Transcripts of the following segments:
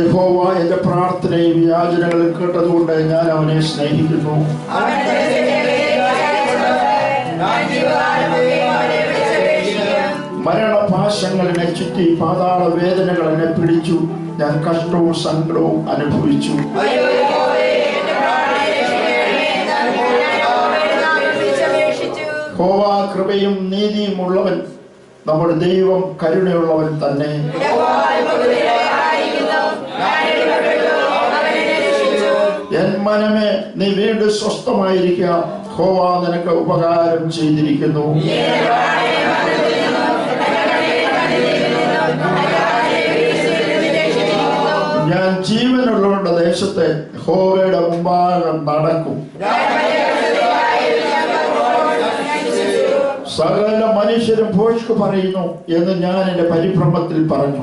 യഹോവ എന്റെ പ്രാർത്ഥനയും യാചനകളും കേട്ടതുകൊണ്ട് ഞാൻ അവനെ സ്നേഹിക്കുന്നു. മരണപാശങ്ങൾ എന്നെ ചുറ്റി, പാതാള വേദനകൾ എന്നെ പിടിച്ചു. ഞാൻ കഷ്ടവും സങ്കടവും അനുഭവിച്ചു. യഹോവ കൃപയും നീതിയും ഉള്ളവൻ, നമ്മുടെ ദൈവം കരുണയുള്ളവൻ തന്നെ. എൻ മനമേ, നീ വീണ്ടും സ്വസ്ഥമായിരിക്കുക. യഹോവ നിനക്ക് ഉപകാരം ചെയ്തിരിക്കുന്നു. ഞാൻ ജീവനുള്ളവരുടെ ദേശത്തെ യഹോവയുടെ മുമ്പാകെ നടക്കും. സകല മനുഷ്യരും ഭോഷ്ക് പറയുന്നു എന്ന് ഞാൻ എന്റെ പരിഭ്രമത്തിൽ പറഞ്ഞു.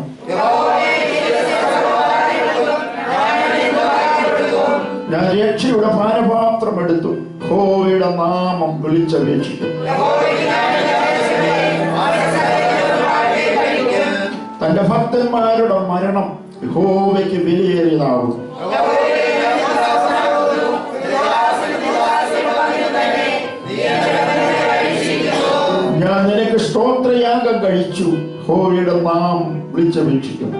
ഞാൻ രക്ഷയുടെ പാനപാത്രം എടുത്തു. യഹോവയുടെ നാമം വിളിച്ചപേക്ഷിക്കും. തന്റെ ഭക്തന്മാരുടെ മരണം യഹോവയ്ക്ക് വിലയേറിയതാകും. ഞാൻ നിനക്ക് സ്തോത്രയാഗം കഴിച്ചു. യഹോവയുടെ നാമം വിളിച്ചപേക്ഷിക്കും.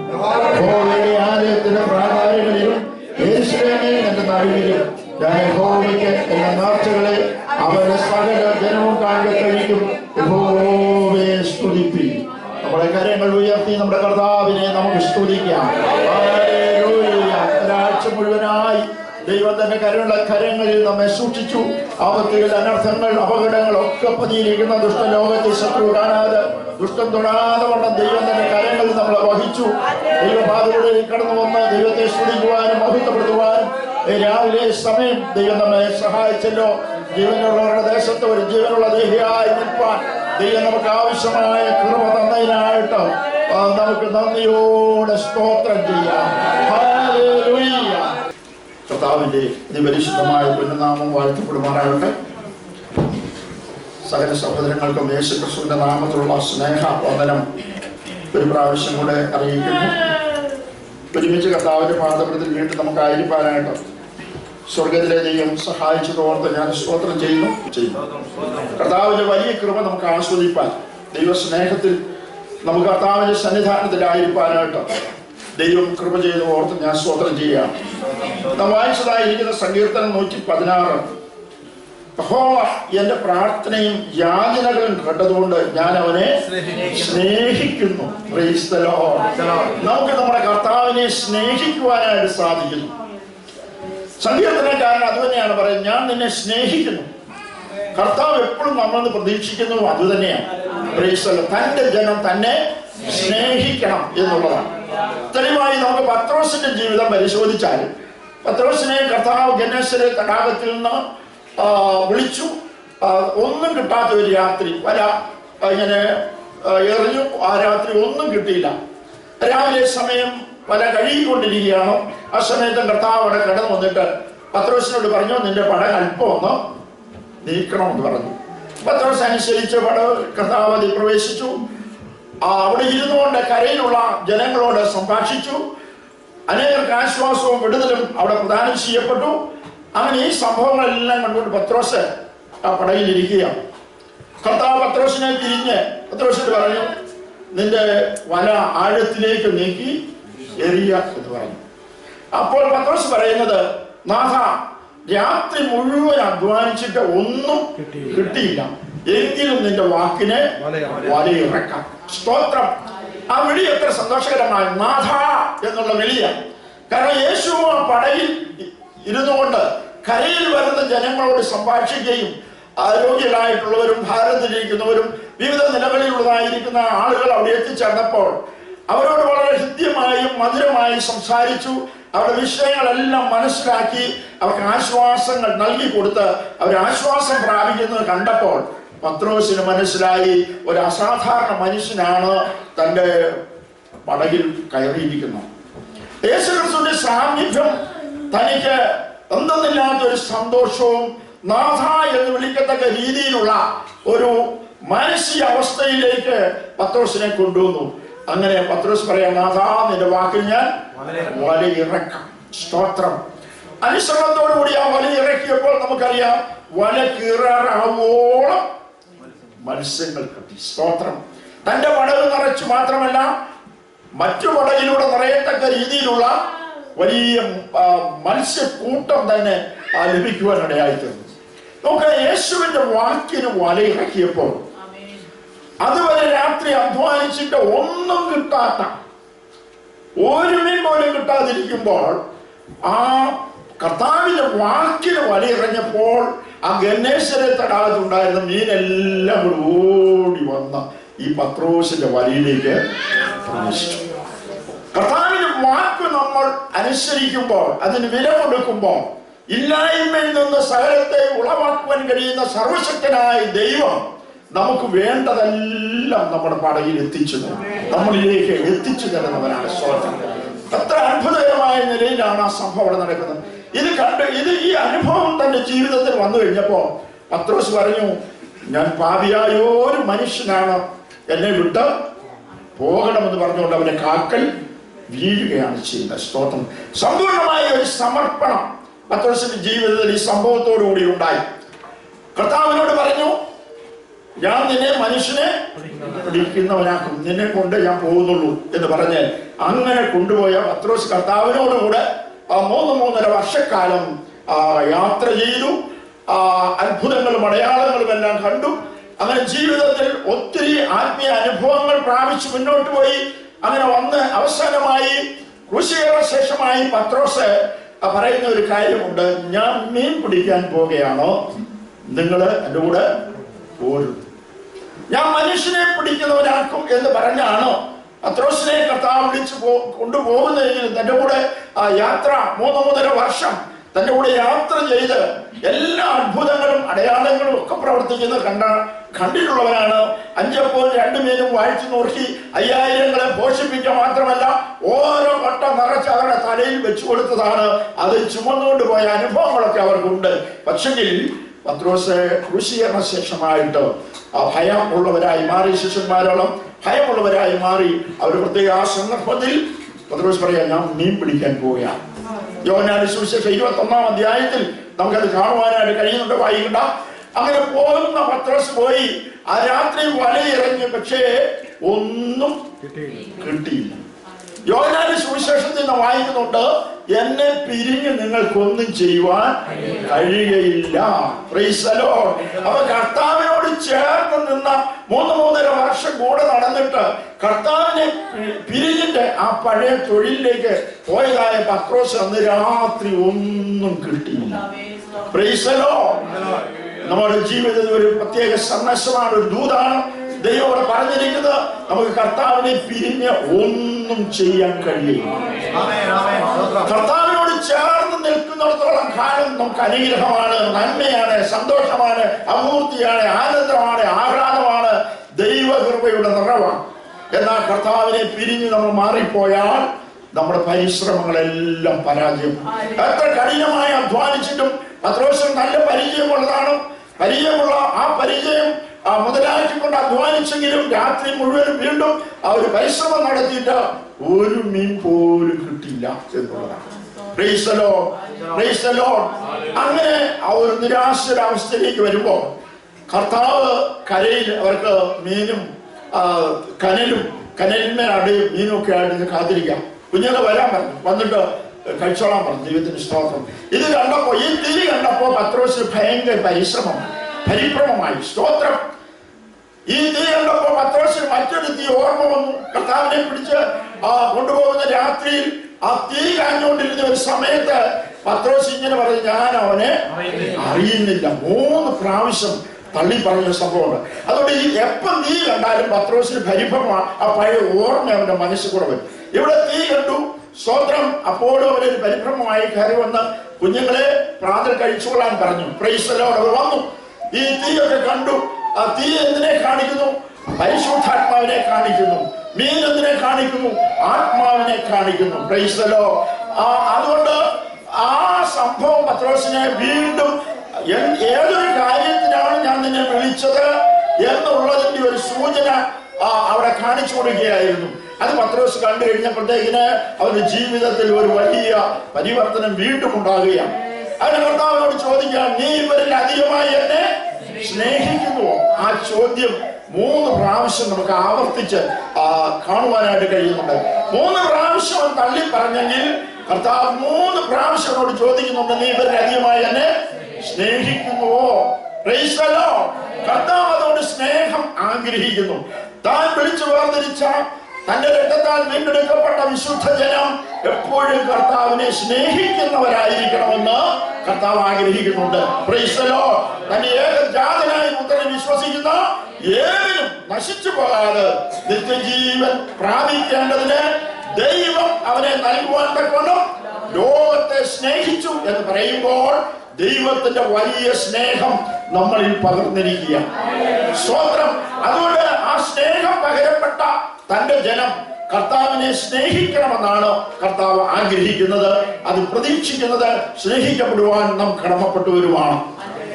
യഹോവയുടെ ആലയത്തിന്റെ പ്രാകാരങ്ങളിലും യെരൂശലേമിൽ എന്റെ നടുവിലും ഞാൻ യഹോവയ്ക്ക് എന്റെ നേർച്ചകളെ അവരുടെ സകല ജനവും കാണുക കഴിക്കും. യഹോവയെ സ്തുതിപ്പിൻ. നമ്മുടെ കരങ്ങൾ ഉയർത്തി നമ്മുടെ കർത്താവിനെ നമുക്ക് സ്തുതിക്കാം. ഒരാഴ്ച മുഴുവനായി ദൈവം തന്റെ കരങ്ങളിൽ നമ്മെ സൂക്ഷിച്ചു. ആപത്തുകൾ, അനർത്ഥങ്ങൾ, അപകടങ്ങൾ ഒക്കെ പതിയിരിക്കുന്ന ദുഷ്ടലോകത്തെ ശത്രു കാണാതെ, ദുഷ്ടം തൊടാതെ വണ്ണം ദൈവം തന്റെ കരങ്ങളിൽ നമ്മളെ വഹിച്ചു. ദൈവപാതകളിൽ കടന്നു വന്ന് ദൈവത്തെ സ്തുതിക്കുവാനും മഹത്വപ്പെടുത്തുവാനും രാവിലെ സമയം ദൈവം നമ്മെ സഹായിച്ചല്ലോ. ജീവനുള്ളവരുടെ ദേശത്ത് ഒരു ജീവനുള്ള ദേഹിയായി നിൽപ്പാൻ ദൈവം നമുക്ക് ആവശ്യമായ കൃപ തന്നതിനായിട്ട് നമുക്ക് നന്ദിയോടെ സ്തോത്രം ചെയ്യാം. ഹല്ലേലൂയ. കർത്താവിന്റെ പരിശുദ്ധമായ പുണ്യനാമം വാഴ്ത്തപ്പെടുമാറാകട്ടെ. സകല സഹോദരങ്ങൾക്കും യേശുക്രിസ്തുവിന്റെ നാമത്തിലുള്ള സ്നേഹ വന്ദനം ഒരു പ്രാവശ്യം കൂടെ അറിയിക്കുന്നു. ഒരുമിച്ച് കർത്താവിന്റെ പാദപീഠത്തിൽ വീണ്ടും നമുക്ക് ആയിരിക്കാനായിട്ട് സ്വർഗത്തിലെ ദൈവം സഹായിച്ചതോർത്ത് ഞാൻ സ്തോത്രം ചെയ്യുന്നു. കർത്താവിന്റെ വലിയ കൃപ നമുക്ക് ആസ്വദിപ്പാൻ, ദൈവ സ്നേഹത്തിൽ നമുക്ക് കർത്താവിന്റെ സന്നിധാനത്തിലായിരിക്കാനായിട്ട് ദൈവം കൃപ ചെയ്ത് ഓർത്ത് ഞാൻ സ്തോത്രം ചെയ്യുകയാണ്. നാം വായിച്ചതായിരിക്കുന്ന സങ്കീർത്തനം 116. യഹോവ എന്റെ പ്രാർത്ഥനയും യാചനകളും കേട്ടതുകൊണ്ട് ഞാൻ അവനെ സ്നേഹിക്കുന്നു. Price the Lord. നമുക്ക് നമ്മുടെ കർത്താവിനെ സ്നേഹിക്കുവാനായിട്ട് സാധിക്കുന്നു. സങ്കീർത്തനക്കാരൻ അത് തന്നെയാണ് പറയുന്നത്, ഞാൻ നിന്നെ സ്നേഹിക്കുന്നു. കർത്താവ് എപ്പോഴും നമ്മളെന്ന് പ്രതീക്ഷിക്കുന്നു അത് തന്നെയാണ്. Price the Lord. തന്റെ ജനം തന്നെ സ്നേഹിക്കണം എന്നുള്ളതാണ്. തെളിവായി നമുക്ക് പത്രോസിന്റെ ജീവിതം പരിശോധിച്ചാൽ, പത്രോസിനെ കർത്താവ് ഗന്നേസരെ തടാകത്തിൽ നിന്ന് വിളിച്ചു. ഒന്നും കിട്ടാത്ത ഒരു രാത്രി വല ഇങ്ങനെ എറിഞ്ഞു. ആ രാത്രി ഒന്നും കിട്ടിയില്ല. രാവിലെ സമയം വല കഴുകിക്കൊണ്ടിരിക്കുകയാണ്. ആ സമയത്ത് കർത്താവ് അവിടെ കടന്നു വന്നിട്ട് പത്രോസിനോട് പറഞ്ഞു, നിന്റെ പടം അല്പം ഒന്ന് നീക്കണമെന്ന് പറഞ്ഞു. പത്രോസ് അനുസരിച്ച് കർത്താവ് അതിൽ പ്രവേശിച്ചു. അവിടെ ഇരുന്നുകൊണ്ട് കരയിലുള്ള ജനങ്ങളോട് സംഭാഷിച്ചു. അനേകർക്ക് ആശ്വാസവും വിടുതലും അവിടെ പ്രദാനം ചെയ്യപ്പെട്ടു. അങ്ങനെ ഈ സംഭവങ്ങളെല്ലാം കണ്ടുകൊണ്ട് പത്രോസ് ആ പടയിലിരിക്കുകയാണ്. കർത്താവ് പത്രോസിനെ തിരിഞ്ഞ് പത്രോസിനോട് പറഞ്ഞു, നിന്റെ വല ആഴത്തിലേക്ക് നീക്കി എറിയ എന്ന് പറഞ്ഞു. അപ്പോൾ പത്രോസ് പറയുന്നത്, നാഥ, രാത്രി മുഴുവൻ അധ്വാനിച്ചിട്ട് ഒന്നും കിട്ടിയില്ല, എങ്കിലും നിന്റെ വാക്കിനെ വലയിറക്കാം. സ്തോത്രം. ആ വിളി എത്ര സന്തോഷകരമായ നാഥ എന്നുള്ള വിളിയാണ്. കാരണം യേശു ആ പടയിൽ ഇരുന്നു കൊണ്ട് കരയിൽ വരുന്ന ജനങ്ങളോട് സംഭാഷിക്കുകയും ആരോഗ്യരായിട്ടുള്ളവരും ഭാരതത്തിലിരിക്കുന്നവരും വിവിധ നിലകളിലുള്ളതായിരിക്കുന്ന ആളുകൾ അവിടെ എത്തിച്ചേർന്നപ്പോൾ അവരോട് വളരെ ഹൃദ്യമായും മധുരമായും സംസാരിച്ചു. അവരുടെ വിഷയങ്ങളെല്ലാം മനസ്സിലാക്കി അവർക്ക് ആശ്വാസങ്ങൾ നൽകി കൊടുത്ത് അവർ ആശ്വാസം പ്രാപിക്കുന്നത് കണ്ടപ്പോൾ പത്രോസിന് മനസ്സിലായി, ഒരു അസാധാരണ മനുഷ്യനാണ് തൻ്റെ പടകിൽ കയറിയിരിക്കുന്നത്. യേശുക്രിസ്തുവിന്റെ സാന്നിധ്യം തനിക്ക് എന്തെന്നില്ലാത്ത ഒരു സന്തോഷവും നാഥ എന്ന് വിളിക്കത്തക്ക രീതിയിലുള്ള ഒരു മാനസിക അവസ്ഥയിലേക്ക് പത്രോസിനെ കൊണ്ടുവന്നു. അങ്ങനെ പത്രോസ് പറയാം, നാഥാ നിന്റെ വാക്കിൽ ഞാൻ വലയിറക്കാം. സ്തോത്രം. അനുസരണത്തോടുകൂടി ആ വല ഇറക്കിയപ്പോൾ നമുക്കറിയാം വല കീറാറാവോളം മത്സ്യങ്ങൾ കിട്ടി. സ്തോത്രം. തന്റെ പടവ് നിറച്ചു മാത്രമല്ല മറ്റു പടകിലൂടെ നിറയത്തക്ക രീതിയിലുള്ള വലിയ മത്സ്യക്കൂട്ടം തന്നെ ലഭിക്കുവാനിടയായിത്തീർന്നു. നമുക്ക് യേശുവിന്റെ വാക്കിന് വല ഇറക്കിയപ്പോൾ അതുവരെ രാത്രി അധ്വാനിച്ചിട്ട് ഒന്നും കിട്ടാത്ത, ഒരു മീൻ പോലും കിട്ടാതിരിക്കുമ്പോൾ ആ കർത്താവിന്റെ വാക്കിന് വലയിറങ്ങിയപ്പോൾ ആ ഗന്നേസരെ തടാകത്തുണ്ടായിരുന്ന മീനെല്ലാം കൂടി ഓടി വന്ന ഈ പത്രോസിന്റെ വലയിലേക്ക് പ്രവേശിച്ചു. കർത്താവിന്റെ വാക്ക് നമ്മൾ അനുസരിക്കുമ്പോൾ, അതിന് വില കൊടുക്കുമ്പോൾ, ഇല്ലായ്മയിൽ നിന്ന് സകലത്തെ ഉളവാക്കുവാൻ കഴിയുന്ന സർവശക്തനായ ദൈവം നമുക്ക് വേണ്ടതെല്ലാം നമ്മുടെ പടയിൽ നമ്മളിലേക്ക് എത്തിച്ചു തരുന്നവനാണ്. സ്തോത്രം. എത്ര അത്ഭുതകരമായ നിലയിലാണ് ആ സംഭവം നടക്കുന്നത്. ഇത് ഈ അനുഭവം തന്റെ ജീവിതത്തിൽ വന്നു കഴിഞ്ഞപ്പോ പത്രോസ് പറഞ്ഞു, ഞാൻ പാപിയായ ഒരു മനുഷ്യനാണ്, എന്നെ വിട്ട് പോകണമെന്ന് പറഞ്ഞുകൊണ്ട് അവന്റെ കാക്കൽ വീഴുകയാണ് ചെയ്യുന്നത്. സ്തോത്രം. സമ്പൂർണമായ ഒരു സമർപ്പണം പത്രോസിന്റെ ജീവിതത്തിൽ ഈ സംഭവത്തോടുകൂടി ഉണ്ടായി. കർത്താവിനോട് പറഞ്ഞു, ഞാൻ നിന്നെ മനുഷ്യനെ പിടിക്കുന്നവനാക്കും, നിന്നെ കൊണ്ട് ഞാൻ പോകുന്നുള്ളൂ എന്ന് പറഞ്ഞ് അങ്ങനെ കൊണ്ടുപോയ പത്രോസ് കർത്താവിനോടുകൂടെ 3.5 വർഷക്കാലം യാത്ര ചെയ്തു. അത്ഭുതങ്ങളും അടയാളങ്ങളും എല്ലാം കണ്ടു. അങ്ങനെ ജീവിതത്തിൽ ഒത്തിരി ആത്മീയ അനുഭവങ്ങൾ പ്രാപിച്ച് മുന്നോട്ട് പോയി. അങ്ങനെ വന്ന് അവസാനമായി ക്രൂശീകരണ ശേഷമായി പത്രോസ് പറയുന്ന ഒരു കാര്യമുണ്ട്, ഞാൻ മീൻ പിടിക്കാൻ പോകുകയാണോ, നിങ്ങൾ എൻ്റെ കൂടെ പോരും, ഞാൻ മനുഷ്യനെ പിടിക്കുന്നവനാക്കും എന്ന് പറഞ്ഞാണ് പത്രോസിനെ കർത്താവ് വിളിച്ചു കൊണ്ടുപോകുന്നതെങ്കിൽ തന്റെ കൂടെ ആ യാത്ര 3.5 വർഷം തന്റെ കൂടെ യാത്ര ചെയ്ത് എല്ലാ അത്ഭുതങ്ങളും അടയാളങ്ങളും ഒക്കെ പ്രവർത്തിക്കുന്ന കണ്ടിട്ടുള്ളവരാണ്. 5 അപ്പവും 2 മീനും വാഴ്ച നോക്കി 5000 പോഷിപ്പിക്കുക മാത്രമല്ല ഓരോ കൊട്ട നിറച്ച് അവരുടെ തലയിൽ വെച്ചു കൊടുത്തതാണ്. അത് ചുമന്നുകൊണ്ട് പോയ അനുഭവങ്ങളൊക്കെ അവർക്കുണ്ട്. പക്ഷെങ്കിൽ പത്രോസ് ക്രൂശീകരണ ശേഷമായിട്ട് ഭയം ഉള്ളവരായി മാറി, ശിഷ്യന്മാരോളം ഭയമുള്ളവരായി മാറി. അവർ പ്രത്യേക ആ സന്ദർഭത്തിൽ പത്രോസ് പറയാം, ഞാൻ മീൻ പിടിക്കാൻ പോവുകയാണ്. യോഹന്നാന്റെ സുവിശേഷം 21-ാം അധ്യായത്തിൽ നമുക്കത് കാണുവാനായിട്ട് കഴിയുന്നുണ്ട്, വായിക്കണ്ട. അങ്ങനെ പോകുന്ന പത്രോസ് പോയി ആ രാത്രി വലയിറങ്ങി, പക്ഷേ ഒന്നും കിട്ടിയില്ല. യോഹന്നാന്റെ സുവിശേഷത്തിൽ നിന്ന് വായിക്കുന്നുണ്ട്, എന്നെ പിരിഞ്ഞ് നിങ്ങൾക്കൊന്നും ചെയ്യുവാൻ കഴിയുകയില്ല. Price the Lord. അപ്പൊ കർത്താവിനോട് ചേർന്ന് നിന്ന 3.5 വർഷം കൂടെ നടന്നിട്ട് കർത്താവിനെ പിരിഞ്ഞിട്ട് ആ പഴയ തൊഴിലിലേക്ക് പോയതായ പത്രോസ് അന്ന് രാത്രി ഒന്നും കിട്ടിയില്ല. Price the Lord. നമ്മുടെ ജീവിതത്തിൽ ഒരു പ്രത്യേക സന്ദേശമാണ്, ഒരു ദൂതാണ് ദൈവം പറഞ്ഞിരിക്കുന്നത്. നമുക്ക് കർത്താവിനെ പിരിഞ്ഞ് ഒന്നും ചെയ്യാൻ കഴിയില്ല. കർത്താവിനോട് ചേർന്ന് നിൽക്കുന്നിടത്തോളം കാലം നമുക്ക് അനുഗ്രഹമാണ്, നന്മയാണ്, സന്തോഷമാണ്, അമൂർത്തിയാണ്, ആനന്ദമാണ്, ആഹ്ലാദമാണ്, ദൈവകൃപയുടെ നിറവാണ്. എന്നാൽ കർത്താവിനെ പിരിഞ്ഞ് നമ്മൾ മാറിപ്പോയാൽ നമ്മുടെ പരിശ്രമങ്ങളെല്ലാം പരാജയം. എത്ര കഠിനമായി അധ്വാനിച്ചിട്ടും പത്രോസിന് നല്ല പരിചയമുള്ളതാണ്. പരിചയമുള്ള ആ പരിചയം മുതലാക്കിക്കൊണ്ട് അധ്വാനിച്ചെങ്കിലും രാത്രി മുഴുവനും വീണ്ടും ആ ഒരു പരിശ്രമം നടത്തിയിട്ട് ഒരു മീൻ പോലും കിട്ടിയില്ല എന്നുള്ളതാണ്. Price the lord. Praise the Lord. അങ്ങനെ ആ ഒരു നിരാശരാവസ്ഥയിലേക്ക് വരുമ്പോൾ കർത്താവ് കരയിൽ അവർക്ക് മീനും കനലിന്മേൽ അടയും മീനും ഒക്കെ ആയിട്ട് കാത്തിരിക്കാം. കുഞ്ഞുങ്ങൾ വരാൻ പറഞ്ഞു, വന്നിട്ട് കഴിച്ചോളാൻ പറഞ്ഞു. ദൈവത്തിന് സ്തോത്രം. ഇത് കണ്ടപ്പോ, ഈ തീ കണ്ടപ്പോ പത്രോസ് ഭയങ്കര പരിഭ്രമമായി. സ്തോത്രം. ഈ തീ കണ്ടപ്പോ പത്രോസിന് മറ്റൊരു തീ ഓർമ്മ വന്നു. കർത്താവിനെ പിടിച്ച് കൊണ്ടുപോകുന്ന രാത്രിയിൽ ആ തീ കാഞ്ഞുകൊണ്ടിരുന്ന ഒരു സമയത്ത് പത്രോസ് ഇങ്ങനെ പറഞ്ഞു, ഞാൻ അവനെ അറിയുന്നില്ല. 3 പ്രാവശ്യം തള്ളി പറഞ്ഞ സംഭവമാണ്. അതുകൊണ്ട് ഈ എപ്പം തീ കണ്ടാലും പത്രോസിന് പരിഭ്രമമാണ്. ആ പഴയ ഓർമ്മ അവന്റെ മനസ്സിൽ കൂടെ വരും. ഇവിടെ തീ കണ്ടു. സ്തോത്രം. അപ്പോഴും അവരൊരു പരിഭ്രമമായി കയറി വന്ന് കുഞ്ഞുങ്ങളെ പ്രാതൽ കഴിച്ചുകൊള്ളാൻ പറഞ്ഞു. Price the Lord. അവർ വന്നു. ഈ തീയൊക്കെ കണ്ടു. ആ തീ എന്തിനെ കാണിക്കുന്നു? പരിശുദ്ധാത്മാവിനെ കാണിക്കുന്നു. മീൻ എന്തിനെ കാണിക്കുന്നു? ആത്മാവിനെ കാണിക്കുന്നു. Price the Lord. അതുകൊണ്ട് ആ സംഭവം പത്രോസിനെ വീണ്ടും ഏതൊരു കാര്യത്തിനാണ് ഞാൻ നിന്നെ വിളിച്ചത് എന്നുള്ളതിന്റെ ഒരു സൂചന അവിടെ കാണിച്ചു കൊടുക്കുകയായിരുന്നു. അത് പത്രോസ് കണ്ടു കഴിഞ്ഞപ്പോഴത്തേക്കിന് അവരുടെ ജീവിതത്തിൽ ഒരു വലിയ പരിവർത്തനം വീണ്ടും ഉണ്ടാകുകയാണ്. അതിന് കർത്താവിനോട് ചോദിക്കാം, നീ ഇവരിൽ അധികമായി എന്നെ സ്നേഹിക്കുന്നുവോ? ആ ചോദ്യം 3 പ്രാവശ്യം നമുക്ക് ആവർത്തിച്ച് കാണുവാനായിട്ട് കഴിയുന്നുണ്ട്. 3 പ്രാവശ്യം തള്ളി പറഞ്ഞെങ്കിൽ കർത്താവ് 3 പ്രാവശ്യം അവരോട് ചോദിക്കുന്നുണ്ട്, നീ ഇവരിൽ അധികമായി എന്നെ സ്നേഹിക്കുന്നുവോ? Price the Lord. കർത്താവ് അതുകൊണ്ട് സ്നേഹം ആഗ്രഹിക്കുന്നു. താൻ വിളിച്ചു വേർതിരിച്ച തന്റെ രക്തത്താൽ വീണ്ടെടുക്കപ്പെട്ട വിശുദ്ധ ജനം എപ്പോഴും കർത്താവിനെ സ്നേഹിക്കുന്നവരായിരിക്കണമെന്ന് കർത്താവ് ആഗ്രഹിക്കുന്നുണ്ട്. Price the Lord. തന്റെ ഏകജാതനായ പുത്രനെ വിശ്വസിക്കുന്ന ഏവരും നശിച്ചു പോകാതെ നിത്യജീവൻ പ്രാപിക്കേണ്ടതിന് ദൈവം അവനെ നൽകുവാൻ തക്കവണ്ണം ലോകത്തെ സ്നേഹിച്ചു എന്ന് പറയുമ്പോൾ ദൈവത്തിന്റെ വലിയ സ്നേഹം നമ്മളിൽ പകർന്നിരിക്കുക. സ്തോത്രം. അതുകൊണ്ട് ആ സ്നേഹം പകരപ്പെട്ട തന്റെ ജനം കർത്താവിനെ സ്നേഹിക്കണമെന്നാണ് കർത്താവ് ആഗ്രഹിക്കുന്നത്. അത് പ്രതീക്ഷിക്കുന്നത് സ്നേഹിക്കപ്പെടുവാൻ നാം കടമപ്പെട്ടവരുമാണ്.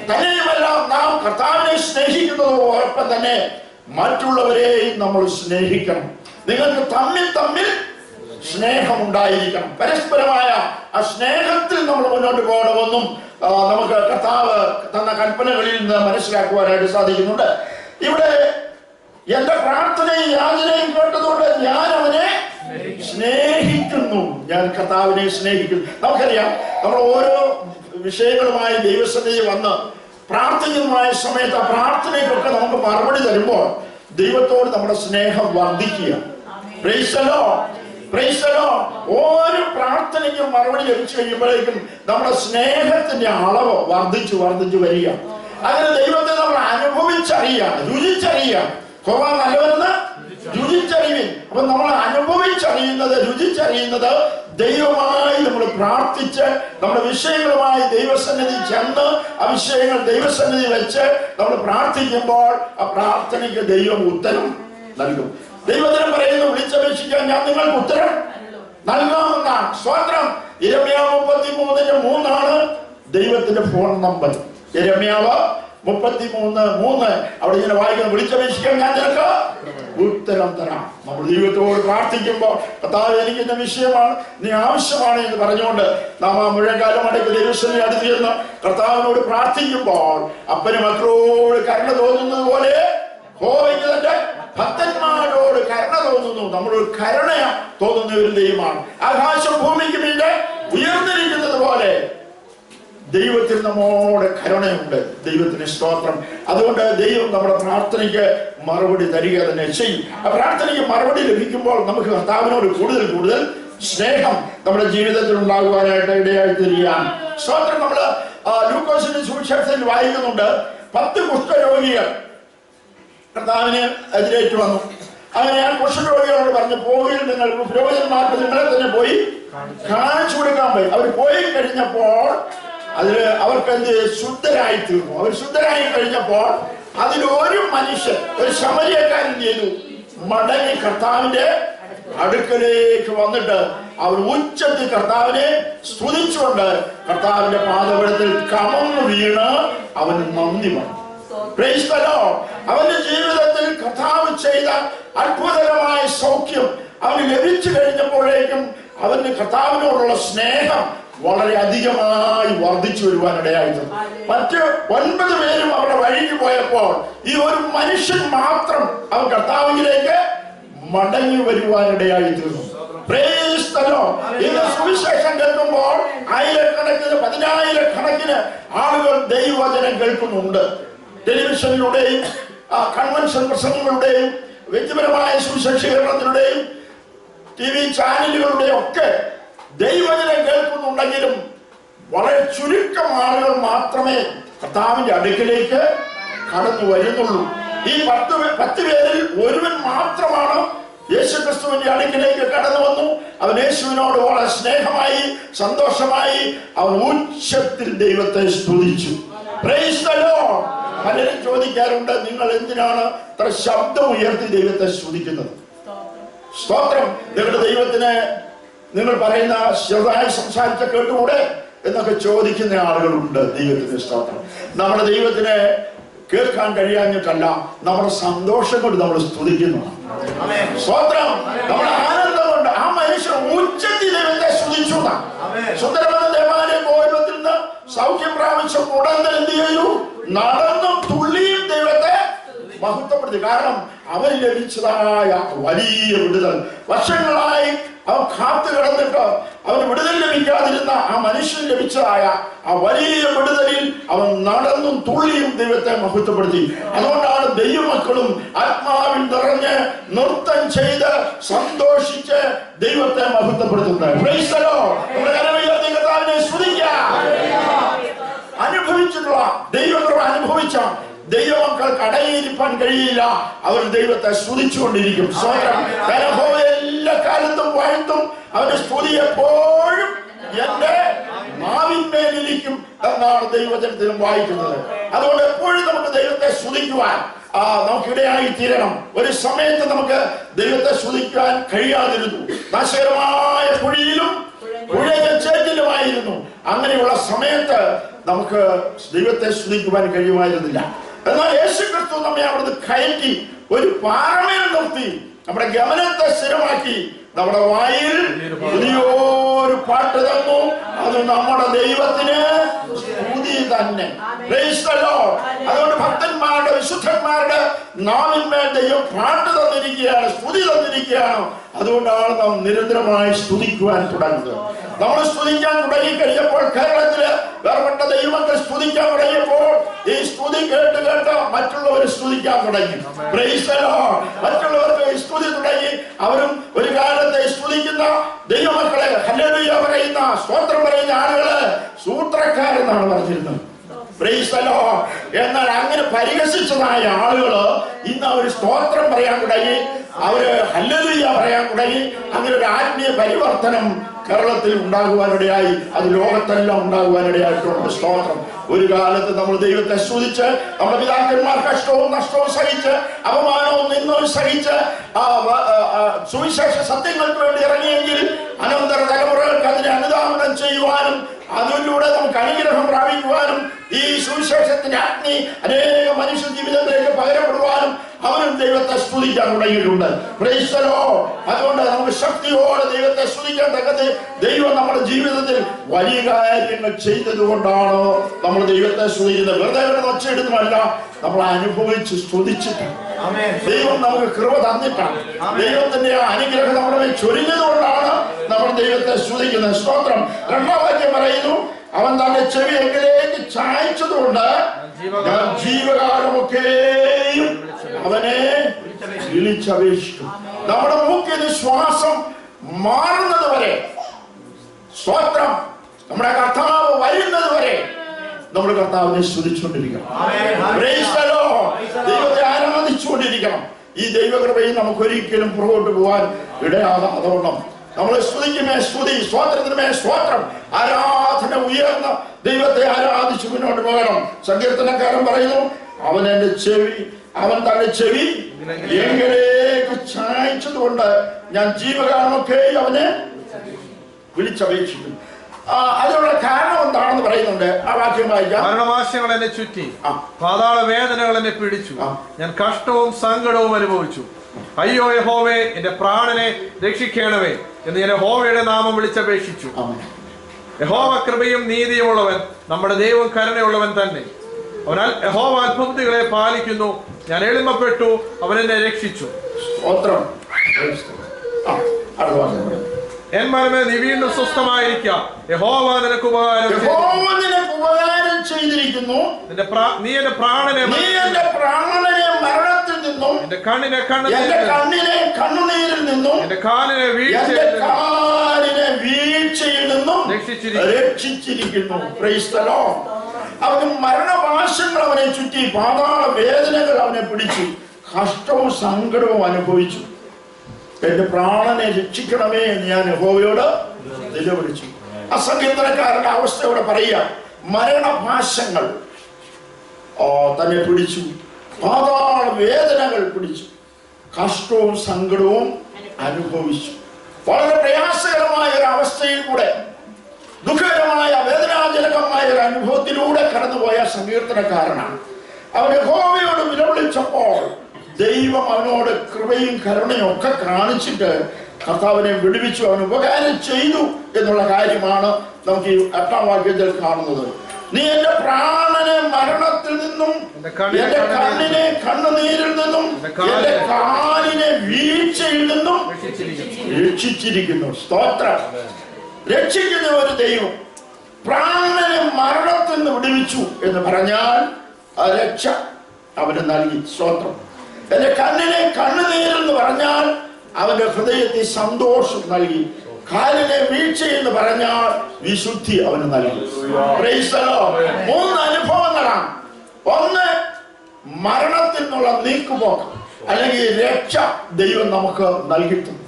തന്നെയുമല്ല, നാം കർത്താവിനെ സ്നേഹിക്കുന്നതോടൊപ്പം തന്നെ മറ്റുള്ളവരെയും നമ്മൾ സ്നേഹിക്കണം. നിങ്ങൾക്ക് തമ്മിൽ സ്നേഹം ഉണ്ടായിരിക്കണം. പരസ്പരമായ ആ സ്നേഹത്തിൽ നമ്മൾ മുന്നോട്ട് പോകണമെന്നും നമുക്ക് കർത്താവ് തന്ന കൽപ്പനകളിൽ നിന്ന് മനസ്സിലാക്കുവാനായിട്ട് സാധിക്കുന്നുണ്ട്. ഇവിടെ എന്റെ പ്രാർത്ഥനയും യാചനയും കേട്ടതുകൊണ്ട് ഞാൻ അവനെ സ്നേഹിക്കുന്നു. ഞാൻ കർത്താവിനെ സ്നേഹിക്കുന്നു. നമുക്കറിയാം, നമ്മൾ ഓരോ വിഷയങ്ങളുമായി ദൈവസന്നിധി വന്ന് പ്രാർത്ഥനയുമായ സമയത്ത് ആ പ്രാർത്ഥനയ്ക്കൊക്കെ നമുക്ക് മറുപടി തരുമ്പോൾ ദൈവത്തോട് നമ്മുടെ സ്നേഹം വർദ്ധിക്കുക. Praise the lord. Praise the lord. ഓരോ പ്രാർത്ഥനയ്ക്കും മറുപടി ലഭിച്ചു കഴിയുമ്പോഴേക്കും നമ്മുടെ സ്നേഹത്തിന്റെ അളവ് വർദ്ധിച്ചു വരിക. അങ്ങനെ ദൈവത്തെ നമ്മൾ അനുഭവിച്ചറിയാം, രുചിച്ചറിയാം. കൊള്ളാൻ നല്ലവരെന്ന് രുചിച്ചറിവിൻ. അപ്പൊ നമ്മൾ അനുഭവിച്ചറിയുന്നത്, രുചിച്ചറിയുന്നത് ദൈവമായി നമ്മൾ പ്രാർത്ഥിച്ച് നമ്മുടെ വിഷയങ്ങളുമായി ദൈവസന്നിധി ചെന്ന് ആ വിഷയങ്ങൾ ദൈവസന്നിധി വെച്ച് നമ്മൾ പ്രാർത്ഥിക്കുമ്പോൾ ആ പ്രാർത്ഥനയ്ക്ക് ദൈവം ഉത്തരം നൽകും. ദൈവത്തിനും പറയുന്നു, വിളിച്ചപേക്ഷിക്കാൻ ഞാൻ നിങ്ങൾക്ക് ഉത്തരം നൽകാമെന്നാണ്. സ്തോത്രം. യിരെമ്യാവ് 33:3 ദൈവത്തിന്റെ ഫോൺ നമ്പർ. യിരെമ്യാവ് 33:3 അവിടെ ഇങ്ങനെ വായിക്കുന്നു, വിളിച്ചപേക്ഷിക്കാൻ ഞാൻ നിനക്ക് ഉത്തരം തരാം. നമ്മൾ ദൈവത്തോട് പ്രാർത്ഥിക്കുമ്പോൾ കർത്താവേ, എനിക്ക് എന്റെ വിഷയമാണ്, നീ ആവശ്യമാണ് എന്ന് പറഞ്ഞുകൊണ്ട് നാം ആ മുഴങ്കാലം അടയ്ക്ക് ദൈവസന്നിധി അടുത്ത് ചെന്ന് കർത്താവിനോട് പ്രാർത്ഥിക്കുമ്പോൾ അപ്പന് മക്കളോട് കരുണ തോന്നുന്നത് പോലെ തന്റെ ഭക്തന്മാരോട് കരുണ തോന്നുന്നു. നമ്മളൊരു കരുണ തോന്നുന്ന ഒരു ദൈവമാണ്. ആകാശം ഭൂമിക്ക് മീതെ ഉയർന്നിരിക്കുന്നത് പോലെ ദൈവത്തിൽ നമ്മോട് കരുണയുണ്ട്. ദൈവത്തിന് സ്തോത്രം. അതുകൊണ്ട് ദൈവം നമ്മുടെ പ്രാർത്ഥനയ്ക്ക് മറുപടി തരിക തന്നെ ചെയ്യും. ആ പ്രാർത്ഥനയ്ക്ക് മറുപടി ലഭിക്കുമ്പോൾ നമുക്ക് കർത്താവിനോട് കൂടുതൽ സ്നേഹം നമ്മുടെ ജീവിതത്തിൽ ഉണ്ടാകുവാനായിട്ട് ഇടയായി തീരുകയാണ്. സ്തോത്രം. നമ്മള് ലൂക്കോസിന്റെ സുവിശേഷത്തിൽ വായിക്കുന്നുണ്ട്, 10 കുഷ്ഠരോഗികൾ കർത്താവിന് എതിരേറ്റ് വന്നു. അങ്ങനെ ആ കുഷ്ഠരോഗികളോട് പറഞ്ഞു, പോയി നിങ്ങൾ പുരോഹിതന്മാർക്ക് നിങ്ങളെ തന്നെ പോയി കാണിച്ചു കൊടുക്കാൻ പോയി. അവർ പോയി കഴിഞ്ഞപ്പോൾ അവർക്ക് എന്ത് ശുദ്ധരായി തീർന്നു. അവർ ശുദ്ധരായി കഴിഞ്ഞപ്പോൾ അതിലൊരു മനുഷ്യൻ, ഒരു ശമരിയക്കാരൻ ചെയ്തു, മടങ്ങി കർത്താവിന്റെ അടുക്കലേക്ക് വന്നിട്ട് അവർ ഉച്ചത്തിൽ കർത്താവിനെ സ്തുതിച്ചുകൊണ്ട് കർത്താവിന്റെ പാദപീഠത്തിൽ കമന്നു വീണ് അവന് നന്ദി പറഞ്ഞു. Price the Lord. അവന്റെ ജീവിതത്തിൽ കർത്താവ് ചെയ്ത അത്ഭുതകരമായ സൗഖ്യം അവന് ലഭിച്ചു കഴിഞ്ഞപ്പോഴേക്കും അവന് കർത്താവിനോടുള്ള സ്നേഹം വളരെ അധികമായി വർദ്ധിച്ചു വരുവാനിടയായിരുന്നു. മറ്റ് 9 പേരും അവരുടെ വഴിക്ക് പോയപ്പോൾ ഈ ഒരു മനുഷ്യൻ മാത്രം അവൻ കർത്താവിലേക്ക് മടങ്ങി വരുവാനിടയായിരുന്നു. Price the Lord. ഇന്ന് സുവിശേഷം കേൾക്കുമ്പോൾ ആയിരക്കണക്കിന് 10,000-കണക്കിന് ആളുകൾ ദൈവവചനം കേൾക്കുന്നുണ്ട്. ടെലിവിഷനിലൂടെയും കൺവെൻഷൻ പ്രസംഗങ്ങളുടെയും വ്യക്തിപരമായ സുവിശേഷീകരണത്തിലൂടെയും TV ചാനലുകളുടെയും ഒക്കെ ദൈവവചനം കേൾക്കുന്നുണ്ടെങ്കിലും വളരെ ചുരുക്കം ആളുകൾ മാത്രമേ കർത്താവിന്റെ അടുക്കിലേക്ക് കടന്നു വരുന്നുള്ളൂ. ഈ 10 പേരിൽ ഒരുവൻ മാത്രമാണ് യേശുക്രിസ്തുവിന്റെ അടുക്കിലേക്ക് കടന്നു വന്നു. അവൻ യേശുവിനോട് വളരെ സ്നേഹമായി സന്തോഷമായി അവൻ ഉച്ചത്തിൽ ദൈവത്തെ സ്തുതിച്ചു. Price the Lord. പലരും ചോദിക്കാറുണ്ട്, നിങ്ങൾ എന്തിനാണ് ഇത്ര ശബ്ദം ഉയർത്തി ദൈവത്തെ സ്തുതിക്കുന്നത്? സ്തോത്രം. നിങ്ങളുടെ ദൈവത്തിന് നിങ്ങൾ പറയുന്ന ചെറുതായി സംസാരിച്ച കേട്ടുകൂടെ എന്നൊക്കെ ചോദിക്കുന്ന ആളുകളുണ്ട്. ദൈവത്തിന് സ്തോത്രം. നമ്മുടെ ദൈവത്തിന് കേൾക്കാൻ കഴിയാഞ്ഞിട്ടല്ല, നമ്മുടെ സന്തോഷം കൊണ്ട് നമ്മൾ സ്തുതിക്കുന്നു. സ്വത്രം നമ്മുടെ ആനന്ദം കൊണ്ട് ആ മനുഷ്യൻ ഉച്ചത്തിൽ ദൈവത്തെ സ്തുതിച്ചു. സുന്ദരമായ ദേവാലയം ഗോപുരത്തിൽ നിന്ന് സൗഖ്യം പ്രാപിച്ച ഉടൻ എന്ത് ചെയ്തു? നടന്നും തുള്ളിയും ദൈവത്തെ മഹത്വപ്പെടുത്തി. കാരണം അവന് ലഭിച്ചതായ വലിയ വിടുതൽ, വർഷങ്ങളായി അവൻ കാത്തു കിടന്നിട്ട് അവന് വിടുതൽ ലഭിക്കാതിരുന്ന ആ മനുഷ്യന് ലഭിച്ചതായ ആ വലിയ വിടുതലിൽ അവൻ നടന്നും തുള്ളിയും ദൈവത്തെ മഹത്വപ്പെടുത്തി. അതുകൊണ്ടാണ് ദൈവമക്കളും ആത്മാവിൽ നിറഞ്ഞ് നൃത്തം ചെയ്ത് സന്തോഷിച്ച് ദൈവത്തെ മഹത്വപ്പെടുത്തുന്നത്. അനുഭവിച്ചിട്ടുള്ള ദൈവകൃപ അനുഭവിച്ച ദൈവമക്കൾക്ക് അടയിരിക്കാൻ കഴിയില്ല. അവർ ദൈവത്തെ സ്തുതിച്ചുകൊണ്ടിരിക്കും. എല്ലാ കാലത്തും വാഴ്ത്തും. അവന്റെ സ്തുതി എപ്പോഴും എന്റെ നാവിന്മേലിരിക്കും എന്നാണ് ദൈവജനത്തിലും വായിക്കുന്നത്. അതുകൊണ്ട് എപ്പോഴും നമുക്ക് ദൈവത്തെ സ്തുതിക്കുവാൻ നമുക്കിടയായി തീരണം. ഒരു സമയത്ത് നമുക്ക് ദൈവത്തെ സ്തുതിക്കാൻ കഴിയാതിരുന്നു. നാശകരമായ കുഴിയിലും ചേറ്റിലുമായിരുന്നു. അങ്ങനെയുള്ള സമയത്ത് നമുക്ക് ദൈവത്തെ സ്തുതിക്കുവാൻ കഴിയുമായിരുന്നില്ല. എന്നാൽ യേശുക്രിസ്തു നമ്മെ അവിടുന്ന് കയറ്റി ഒരു പാറമേൽ നിർത്തി നമ്മുടെ ഗമനത്തെ സ്ഥിരമാക്കി നമ്മുടെ വായിൽ പുതിയൊരു പാട്ട് തന്നു. അത് നമ്മുടെ ദൈവത്തിന് സ്തുതി തന്നെ. അതുകൊണ്ട് ഭക്തന്മാരുടെ വിശുദ്ധന്മാരുടെ നാവിന്മേൽ ദൈവം പാട്ട് തന്നിരിക്കുകയാണ്, സ്തുതി തന്നിരിക്കുകയാണ്. അതുകൊണ്ടാണ് നാം നിരന്തരമായി സ്തുതിക്കുവാൻ തുടങ്ങുന്നത്. നമ്മൾ സ്തുതിക്കാൻ തുടങ്ങിക്കഴിഞ്ഞപ്പോൾ, കേരളത്തില് വേർപെട്ട ദൈവമക്കൾ സ്തുതിക്കാൻ തുടങ്ങിയപ്പോൾ ഈ സ്തുതി കേട്ട് കേട്ട് മറ്റുള്ളവർ സ്തുതിക്കാൻ തുടങ്ങി. മറ്റുള്ളവർക്ക് സ്തുതി തുടങ്ങി. അവരും ഒരു കാലത്തെ സ്തുതിക്കുന്ന ദൈവമക്കളെ, ഹല്ലേലൂയ പറയുന്ന, സ്തോത്രം പറയുന്ന ആളുകള് സൂത്രക്കാരെന്നാണ് പറഞ്ഞിരുന്നത്. എന്നാൽ അങ്ങനെ പരിഹസിച്ചതായ ആളുകള് ഇന്ന് അവർ സ്തോത്രം പറയാൻ തുടങ്ങി, അവര് ഹല്ലേലൂയ പറയാൻ തുടങ്ങി. അങ്ങനെ ഒരു ആത്മീയ പരിവർത്തനം കേരളത്തിൽ ഉണ്ടാകുവാനിടയായി. അത് ലോകത്തെല്ലാം ഉണ്ടാകുവാനിടയായിട്ടുണ്ട്. സ്തോത്രം. ഒരു കാലത്ത് നമ്മൾ ദൈവത്തെ സ്തുതിച്ച് നമ്മുടെ പിതാക്കന്മാർ കഷ്ടവും നഷ്ടവും സഹിച്ച് അപമാനവും നിന്നവും സഹിച്ച് സുവിശേഷ സത്യങ്ങൾക്ക് വേണ്ടി ഇറങ്ങിയെങ്കിൽ അനന്തര തലമുറകൾക്ക് അതിനെ അനുധാവനം ചെയ്യുവാനും അതിലൂടെ നമുക്ക് അനുഗ്രഹം പ്രാപിക്കുവാനും ഈ സുവിശേഷത്തിന്റെ അഗ്നി അനേക മനുഷ്യ ജീവിതത്തിലേക്ക് പകരപ്പെടുവാനും അവനും ദൈവത്തെ സ്തുതിക്കാൻ തുടങ്ങിയിട്ടുണ്ട്. അതുകൊണ്ട് നമുക്ക് ശക്തിയോടെ ദൈവത്തെ സ്തുതിക്കാൻ തക്കത് ദൈവം നമ്മുടെ ജീവിതത്തിൽ വലിയ കാര്യങ്ങൾ ചെയ്തത് കൊണ്ടാണ് നമ്മൾ ദൈവത്തെ സ്തുതിക്കുന്നത്. വെറുതെ ഒച്ചയിടുന്നതല്ല, നമ്മൾ അനുഭവിച്ച് സ്തുതിച്ചിട്ട് ദൈവം നമുക്ക് കൃപ തന്നിട്ടാണ്. ദൈവത്തിന്റെ അനുഗ്രഹം നമ്മുടെ മേൽ ചൊരിഞ്ഞത് കൊണ്ടാണ് നമ്മൾ ദൈവത്തെ സ്തുതിക്കുന്നത്. സ്തോത്രം. രണ്ടാം വാക്യം പറയുന്നു, അവൻ തന്റെ ചെവി എങ്കിലേക്ക് ചായച്ചതുകൊണ്ട് ഞാൻ ജീവകാലമൊക്കെയും അവനെ വിളിച്ചപേക്ഷിക്കും. നമ്മുടെ മൂക്കിൽ ശ്വാസം മാറുന്നത് വരെ, സ്തോത്രം, നമ്മുടെ കർത്താവ് വരുന്നത് വരെ നമ്മൾ കർത്താവിനെ സ്തുതിച്ചുകൊണ്ടിരിക്കണം. ദൈവത്തെ ആരാധിച്ചുകൊണ്ടിരിക്കണം. ഈ ദൈവകൃപയിൽ നമുക്കൊരിക്കലും പുറകോട്ട് പോകാൻ ഇടയാകാതെ വണ്ണം നമ്മൾ സ്തുതിക്കുമേ സ്തുതി, സ്തോത്രത്തിനുമേ സ്തോത്രം, ആരാധന ഉയർന്ന ദൈവത്തെ ആരാധിച്ചു മുന്നോട്ട് പോകണം. സങ്കീർത്തനക്കാരൻ പറയുന്നു, അവൻ തന്റെ ചെവി എങ്കിലേക്ക് ചായച്ചതുകൊണ്ട് ഞാൻ ജീവകാലമൊക്കെ അവനെ വിളിച്ചപേക്ഷിക്കും. അതിനുള്ള കാരണം എന്താണെന്ന് പറയുന്നുണ്ട്. ആ വാക്യം വായിക്കാം. മരണവാശങ്ങൾ എന്നെ ചുറ്റി, പാതാള വേദനകൾ എന്നെ പിടിച്ചു, ഞാൻ കഷ്ടവും സങ്കടവും അനുഭവിച്ചു. അയ്യോ യഹോവേ, എന്റെ പ്രാണനെ രക്ഷിക്കണമേ എന്ന് ഞാൻ യഹോവയുടെ നാമം വിളിച്ചപേക്ഷിച്ചു. യഹോവ കൃപയും നീതിയുമുള്ളവൻ, നമ്മുടെ ദൈവം കരുണയുള്ളവൻ തന്നെ. അവനാൽ യഹോവ അത്ഭുതങ്ങളെ പാലിക്കുന്നു. ഞാൻ എളിമപ്പെട്ടു, അവൻ എന്നെ രക്ഷിച്ചു. എൻ മനമേ, നീ വീണ്ടും സ്വസ്ഥമായിരിക്കാം. യഹോവ നിനക്ക് ഉപകാരം ചെയ്തിരിക്കുന്നു. നീ എന്റെ പ്രാണനെ മരണത്തിൽ നിന്നും, എന്റെ കണ്ണിനെ കണ്ണുനീരിൽ നിന്നും, എന്റെ കാലിനെ വീഴ്ചയിൽ നിന്നും രക്ഷിച്ചിരിക്കുന്നു. അവന് മരണപാശങ്ങൾ അവനെ ചുറ്റി, പാതാള വേദനകൾ അവനെ പിടിച്ചു, കഷ്ടവും സങ്കടവും അനുഭവിച്ചു. എന്റെ പ്രാണനെ രക്ഷിക്കണമേ എന്ന് ഞാൻ യഹോവയോട് നിലവിളിച്ചു. അസങ്കീർത്തനക്കാരന്റെ അവസ്ഥയോടെ പറയുക, മരണപാശങ്ങൾ തന്നെ പിടിച്ചു, പാതാള വേദനകൾ പിടിച്ചു, കഷ്ടവും സങ്കടവും അനുഭവിച്ചു. വളരെ പ്രയാസകരമായ ഒരു അവസ്ഥയിൽ കൂടെ, ദുഃഖകരമായ വേദനാജനകമായ ഒരു അനുഭവത്തിലൂടെ കടന്നുപോയ സങ്കീർത്തനക്കാരനാണ്. അവൻ യഹോവയോട് നിലവിളിച്ചപ്പോൾ ദൈവം അവനോട് കൃപയും കരുണയും ഒക്കെ കാണിച്ചിട്ട് കർത്താവിനെ വിടുവിച്ചു, അവൻ ഉപകാരം ചെയ്തു എന്നുള്ള കാര്യമാണ് നമുക്ക് ഈ 8-ാം വാക്യത്തിൽ കാണുന്നത്. നീ എന്റെ പ്രാണനെ മരണത്തിൽ നിന്നും, എന്റെ കണ്ണിനെ കണ്ണുനീരിൽ നിന്നും, എന്റെ കാലിനെ വീഴ്ചയിൽ നിന്നും രക്ഷിച്ചിരിക്കുന്നു. സ്തോത്രം. രക്ഷിക്കുന്ന ഒരു ദൈവം പ്രാണനെ മരണത്തിൽ നിന്ന് വിടുവിച്ചു എന്ന് പറഞ്ഞാൽ ആ രക്ഷ അവന് നൽകി. സ്തോത്രം. എന്റെ കണ്ണിനെ കണ്ണുനീരിൽ എന്ന് പറഞ്ഞാൽ അവന്റെ ഹൃദയത്തിൽ സന്തോഷം നൽകി. കാലിനെ വീഴ്ച എന്ന് പറഞ്ഞാൽ വിശുദ്ധി അവന് നൽകി. 3 അനുഭവങ്ങളാണ്. ഒന്ന്, മരണത്തിൽ നിന്നുള്ള നീക്കുപോക്ക് അല്ലെങ്കിൽ രക്ഷ ദൈവം നമുക്ക് നൽകിയിട്ടുണ്ട്.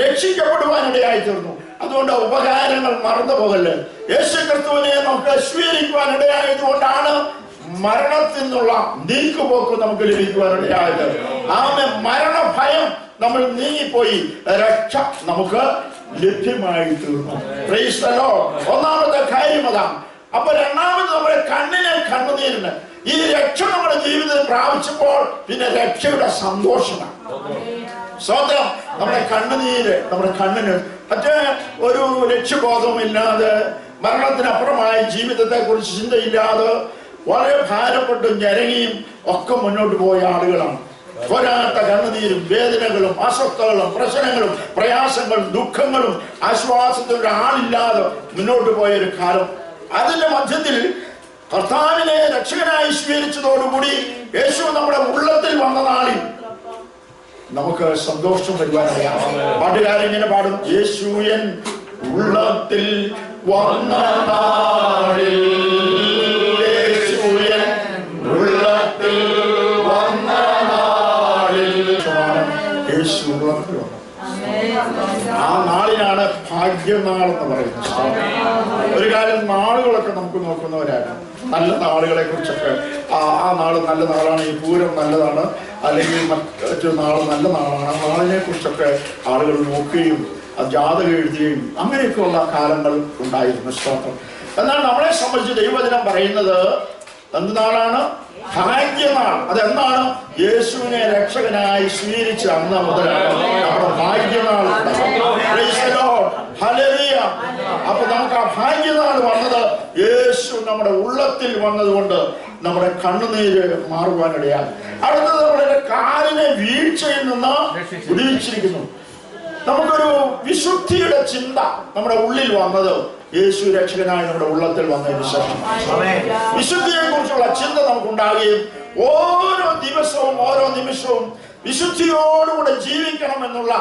രക്ഷിക്കപ്പെടുവാനിടയായി തീർന്നു. അതുകൊണ്ട് ഉപകാരങ്ങൾ മറന്നു പോകല്ലേ. യേശു ക്രിസ്തുവിനെ നമുക്ക് സ്വീകരിക്കുവാൻ ഇടയായതുകൊണ്ടാണ് മരണത്തിൽ നിന്നുള്ള നീക്കുപോക്ക് നമുക്ക് ലഭിക്കുവാനിടയായത്. മരണഭയം നമ്മൾ നീങ്ങിപ്പോയി, രക്ഷ നമുക്ക് ലഭ്യമായി തീർന്നു. ഒന്നാമത്തെ കാര്യം അതാണ്. അപ്പൊ രണ്ടാമത് നമ്മുടെ കണ്ണിനെ കണ്ണുനീരിന് ഈ രക്ഷ നമ്മുടെ ജീവിതത്തിൽ പ്രാപിച്ചപ്പോൾ പിന്നെ രക്ഷയുടെ സന്തോഷമാണ്. സ്വന്തം നമ്മുടെ കണ്ണുനീര്, നമ്മുടെ കണ്ണിന് മറ്റേ ഒരു ലക്ഷ്യബോധവുമില്ലാതെ മരണത്തിനപ്പുറമായി ജീവിതത്തെ കുറിച്ച് ചിന്തയില്ലാതെ വളരെ ഭാരപ്പെട്ടും ഞരങ്ങിയും ഒക്കെ മുന്നോട്ട് പോയ ആളുകളാണ്. പോരാത്ത കണ്ണുനീരും വേദനകളും അസ്വസ്ഥതകളും പ്രശ്നങ്ങളും പ്രയാസങ്ങളും ദുഃഖങ്ങളും ആശ്വാസത്തിലൊരു ആളില്ലാതെ മുന്നോട്ട് പോയൊരു കാലം. അതിന്റെ മധ്യത്തിൽ കർത്താവിനെ രക്ഷകനായി സ്വീകരിച്ചതോടുകൂടി യേശു നമ്മുടെ ഉള്ളത്തിൽ വന്ന നാളിൽ നമുക്ക് സന്തോഷം വരുവാനറിയാം. പാട്ടുകാരിങ്ങനെ പാടും, യേശുയൻ ഉള്ളത്തിൽ വന്ന നാളിൽ, യേശുയൻ ഉള്ളത്തിൽ വന്ന നാളിൽ, യേശു ഉള്ളത്തിൽ വന്നു. ആ നാളിനാണ് ഭാഗ്യനാൾ എന്ന് പറയുന്നത്. ഒരു കാലം നാളുകളൊക്കെ നമുക്ക് നോക്കുന്നവരാണ്. നല്ല നാളുകളെ കുറിച്ചൊക്കെ ആ നാള് നല്ല നാളാണ്, ഈ പൂരം നല്ലതാണ്, അല്ലെങ്കിൽ മറ്റൊരു നാള് നല്ല നാളാണ്. ആ നാളിനെ കുറിച്ചൊക്കെ ആളുകൾ നോക്കുകയും ജാതകം എഴുതുകയും അങ്ങനെയൊക്കെയുള്ള കാലങ്ങൾ ഉണ്ടായിരുന്നു. സ്തോത്രം. എന്നാൽ നമ്മളെ സംബന്ധിച്ച് ദൈവവചനം പറയുന്നത് എന്ത് നാളാണ്? ഭാഗ്യനാൾ. അതെന്താണ്? യേശുവിനെ രക്ഷകനായി സ്വീകരിച്ച അന്ന് മുതലാണ് നമ്മുടെ ഭാഗ്യനാൾ. അപ്പൊ നമുക്ക് ആ ഭാഗ്യനാൾ വന്നത് യേശു നമ്മുടെ ഉള്ളത്തിൽ വന്നതുകൊണ്ട് നമ്മുടെ കണ്ണുനീര് മാറുവാനിടയാണ്. അടുത്തത് നമ്മുടെ കാലിനെ വീഴ്ചയിൽ നിന്ന് വിടുവിച്ചിരിക്കുന്നു. നമുക്കൊരു വിശുദ്ധിയുടെ ചിന്ത നമ്മുടെ ഉള്ളിൽ വന്നത് യേശു രക്ഷകനായി നമ്മുടെ ഉള്ളത്തിൽ വന്നതിന് ശേഷം വിശുദ്ധിയെ കുറിച്ചുള്ള ചിന്ത നമുക്കുണ്ടാകുകയും ഓരോ ദിവസവും ഓരോ നിമിഷവും വിശുദ്ധിയോടുകൂടെ ജീവിക്കണം എന്നുള്ള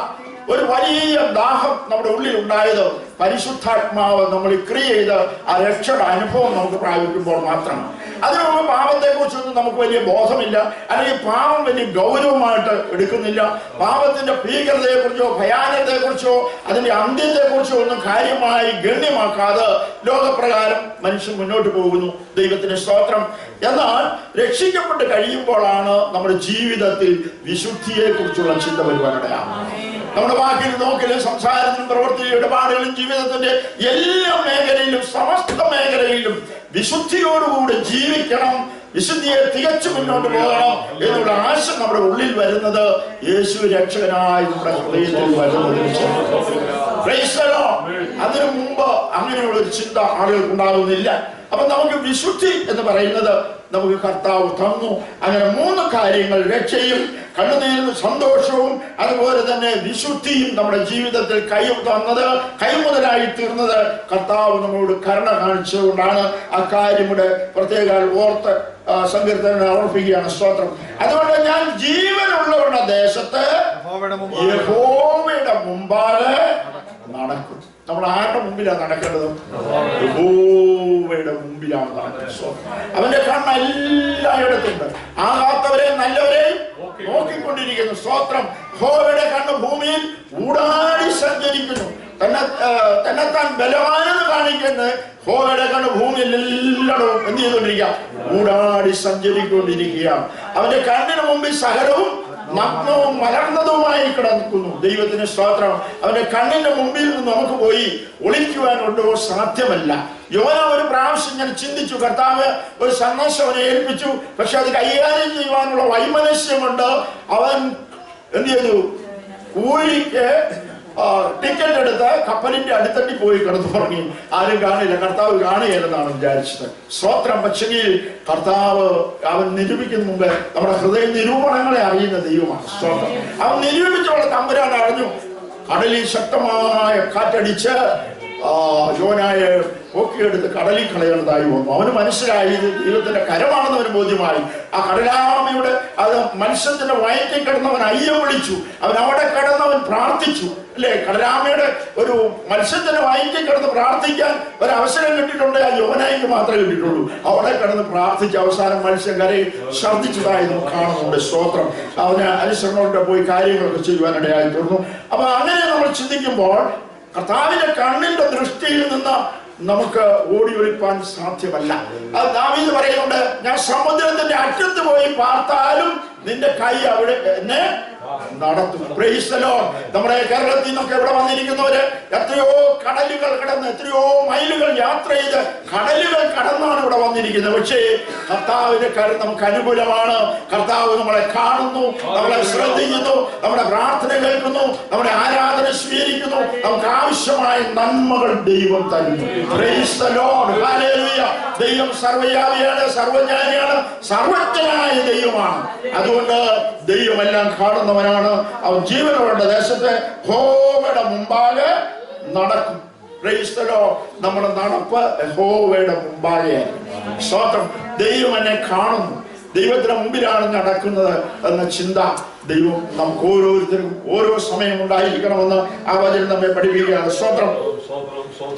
ഒരു വലിയ ദാഹം നമ്മുടെ ഉള്ളിൽ ഉണ്ടായത് പരിശുദ്ധാത്മാവ് നമ്മൾ ക്രിയ ചെയ്ത് ആ രക്ഷയുടെ അനുഭവം നമുക്ക് പ്രാപിക്കുമ്പോൾ മാത്രം. അതിനു മുമ്പ് പാപത്തെ കുറിച്ചൊന്നും നമുക്ക് വലിയ ബോധമില്ല, അല്ലെങ്കിൽ പാപം വലിയ ഗൗരവമായിട്ട് എടുക്കുന്നില്ല. പാപത്തിന്റെ ഭീകരതയെ കുറിച്ചോ ഭയാനകതയെ കുറിച്ചോ അതിന്റെ അന്ത്യത്തെ കുറിച്ചോ ഒന്നും കാര്യമായി ഗണ്യമാക്കാതെ ലോകപ്രകാരം മനുഷ്യൻ മുന്നോട്ട് പോകുന്നു. ദൈവത്തിന് സ്തോത്രം. എന്നാൽ രക്ഷിക്കപ്പെട്ട് കഴിയുമ്പോഴാണ് നമ്മുടെ ജീവിതത്തിൽ വിശുദ്ധിയെ കുറിച്ചുള്ള ചിന്ത വരുവാനിടയാണ്. നമ്മുടെ വാക്കിലും നോക്കിലും സംസാരത്തിലും പ്രവൃത്തിയിലും ഇടപാടുകളിലും ജീവിതത്തിന്റെ എല്ലാ മേഖലയിലും സമസ്ത മേഖലയിലും വിശുദ്ധിയോടുകൂടി ജീവിക്കണം, വിശുദ്ധിയെ തികച്ചു മുന്നോട്ട് പോകണം എന്നുള്ള ആശ നമ്മുടെ ഉള്ളിൽ വരുന്നത് യേശു രക്ഷകനായി നമ്മുടെ ഹൃദയത്തിൽ വരുന്നതിന്. അതിനു മുമ്പ് അങ്ങനെയുള്ള ഒരു ചിന്ത ആളുകൾക്ക് ഉണ്ടാകുന്നില്ല. അപ്പൊ നമുക്ക് വിശുദ്ധി എന്ന് പറയുന്നത് നമുക്ക് കർത്താവ് തന്നു. അങ്ങനെ 3 കാര്യങ്ങൾ, രക്ഷയും കണ്ണുനീരിന് സന്തോഷവും അതുപോലെ തന്നെ വിശുദ്ധിയും നമ്മുടെ ജീവിതത്തിൽ കൈമുതലായി തീർന്നത് കർത്താവ് നമ്മളോട് കരുണ കാണിച്ചുകൊണ്ടാണ്. ആ കാര്യം ഇവിടെ പ്രത്യേക ഓർത്ത് സങ്കീർത്തനം ഓർപ്പിക്കുകയാണ്. സ്തോത്രം. അതുകൊണ്ട് ഞാൻ ജീവനുള്ളവരുടെ ദേശത്ത് യഹോവയുടെ മുമ്പാകെ നടക്കും. നമ്മൾ ആരുടെ മുമ്പിലാണ് നടക്കേണ്ടത്? യഹോവയുടെ മുമ്പിലാണ് നടക്കുന്നത്. അവന്റെ കണ്ണ് എല്ലായിടത്തുണ്ട്. ആകാത്തവരെയും നല്ലവരെയും നോക്കിക്കൊണ്ടിരിക്കുന്നു. സ്തോത്രം. യഹോവയുടെ കണ്ണ് ഭൂമിയിൽ ഊടാടി സഞ്ചരിക്കുന്നു. തന്നെത്താൻ ബലവാനെന്ന് കാണിക്കുന്നത് യഹോവയുടെ കണ്ണ് ഭൂമിയിൽ എല്ലായിടവും എന്ത് ചെയ്തുകൊണ്ടിരിക്കുക? ഊടാടി സഞ്ചരിക്കൊണ്ടിരിക്കുക. അവന്റെ കണ്ണിന് മുമ്പിൽ സകലവും നഗ്നവും മലർന്നതുമായി കിടക്കുന്നു. ദൈവത്തിന് സ്തോത്രം. അവന്റെ കണ്ണിന്റെ മുമ്പിൽ നിന്ന് നമുക്ക് പോയി ഒളിക്കുവാനുണ്ടോ? സാധ്യമല്ല. യോന ഒരു പ്രാവശ്യം ഞാൻ ചിന്തിച്ചു, കർത്താവ് ഒരു സന്ദേശം അവനെ ഏൽപ്പിച്ചു, പക്ഷെ അത് കൈകാര്യം ചെയ്യുവാനുള്ള വൈമനസ്യം കൊണ്ട് അവൻ എന്ത് ചെയ്തു? ഊഴിക്ക് ടിക്കറ്റ് എടുത്ത് കപ്പലിന്റെ അടുത്തട്ടി പോയി കിടന്നു പറഞ്ഞു. ആരും കാണില്ല, കർത്താവ് കാണുകയെന്നാണ് വിചാരിച്ചത്. സ്തോത്രം. പക്ഷെങ്കിൽ കർത്താവ് അവൻ നിരൂപിക്കുന്ന മുമ്പ് നമ്മുടെ ഹൃദയ നിരൂപണങ്ങളെ അറിയുന്ന ദൈവമാണ്. സ്തോത്രം. അവൻ നിരൂപിച്ചോളെ തമ്പുരാൻ അറിഞ്ഞു. കടലിൽ ശക്തമായ കാറ്റടിച്ച് യോനായെ പൊക്കിയെടുത്ത് കടലിൽ കളയുന്നതായി വന്നു. അവന് മനസ്സിലായി ഇത് ദൈവത്തിന്റെ കരമാണെന്ന് അവന് ബോധ്യമായി. ആ കടലാമയുടെ അത് മത്സ്യത്തിന്റെ വയറ്റിൽ കിടന്നവൻ അയ്യം വിളിച്ചു. അവൻ അവിടെ കിടന്നവൻ പ്രാർത്ഥിച്ചു. അല്ലേ? കടലാമയുടെ ഒരു മത്സ്യത്തിന്റെ വയറ്റിൽ കിടന്ന് പ്രാർത്ഥിക്കാൻ ഒരു അവസരം കിട്ടിയിട്ടുണ്ട്. ആ യോനായിക്ക് മാത്രമേ കിട്ടിയിട്ടുള്ളൂ. അവിടെ കിടന്ന് പ്രാർത്ഥിച്ച് അവസാനം മത്സ്യം കരയിൽ ഛർദ്ദിച്ചതായി നമുക്ക് കാണുന്നുണ്ട്. സ്തോത്രം. അവന് അനുസരണോടെ പോയി കാര്യങ്ങളൊക്കെ ചെയ്യുവാനിടയായി തീർന്നു. അപ്പൊ അങ്ങനെ നമ്മൾ ചിന്തിക്കുമ്പോൾ കർത്താവിന്റെ കണ്ണിന്റെ ദൃഷ്ടിയിൽ നിന്ന് നമുക്ക് ഓടി ഒളിപ്പാൻ സാധ്യമല്ല. അത് ദാവീദ് പറയുന്നുണ്ട്, ഞാൻ സമുദ്രത്തിന്റെ അറ്റത്ത് പോയി പാർത്താലും നിന്റെ കൈ അവിടെ എന്നെ നടത്തും. Price the Lord. നമ്മുടെ കേരളത്തിൽ നിന്നൊക്കെ ഇവിടെ വന്നിരിക്കുന്നവര് എത്രയോ കടലുകൾ കടന്ന് എത്രയോ മൈലുകൾ യാത്ര ചെയ്ത് കടലുകൾ കടന്നാണ് ഇവിടെ വന്നിരിക്കുന്നത്. പക്ഷേ കർത്താവിന്റെ കരം നമുക്ക് അനുകൂലമാണ്. കർത്താവ് നമ്മളെ കാണുന്നു, നമ്മളെ ശ്രദ്ധിക്കുന്നു, നമ്മുടെ പ്രാർത്ഥന കേൾക്കുന്നു, നമ്മുടെ ആരാധന സ്വീകരിക്കുന്നു. നമുക്ക് ആവശ്യമായ നന്മകൾ ദൈവം തരുന്നു. Price the lord. ഹല്ലേലൂയ. ദൈവം സർവ്വവ്യാപിയാണ്, സർവ്വജ്ഞാനിയാണ്, സർവജ്ഞനായ ദൈവമാണ്. അതുകൊണ്ട് ദൈവമെല്ലാം കാണുന്നവനാണ്. അവൻ ജീവനോടെ ദേശത്തെ യഹോവയുടെ മുമ്പാകെ നടക്കും. Price the Lord. നമ്മുടെ നടപ്പ് യഹോവയുടെ മുമ്പാകെയാണ്. സ്തോത്രം. ദൈവം എന്നെ കാണുന്നു, ദൈവത്തിന് മുമ്പിലാണ് നടക്കുന്നത് എന്ന ചിന്ത ദൈവം നമുക്ക് ഓരോരുത്തർക്കും ഓരോ സമയം ഉണ്ടായിരിക്കണമെന്ന് ആ വചനം നമ്മെ പഠിപ്പിക്കുകയാണ്. സ്തോത്രം.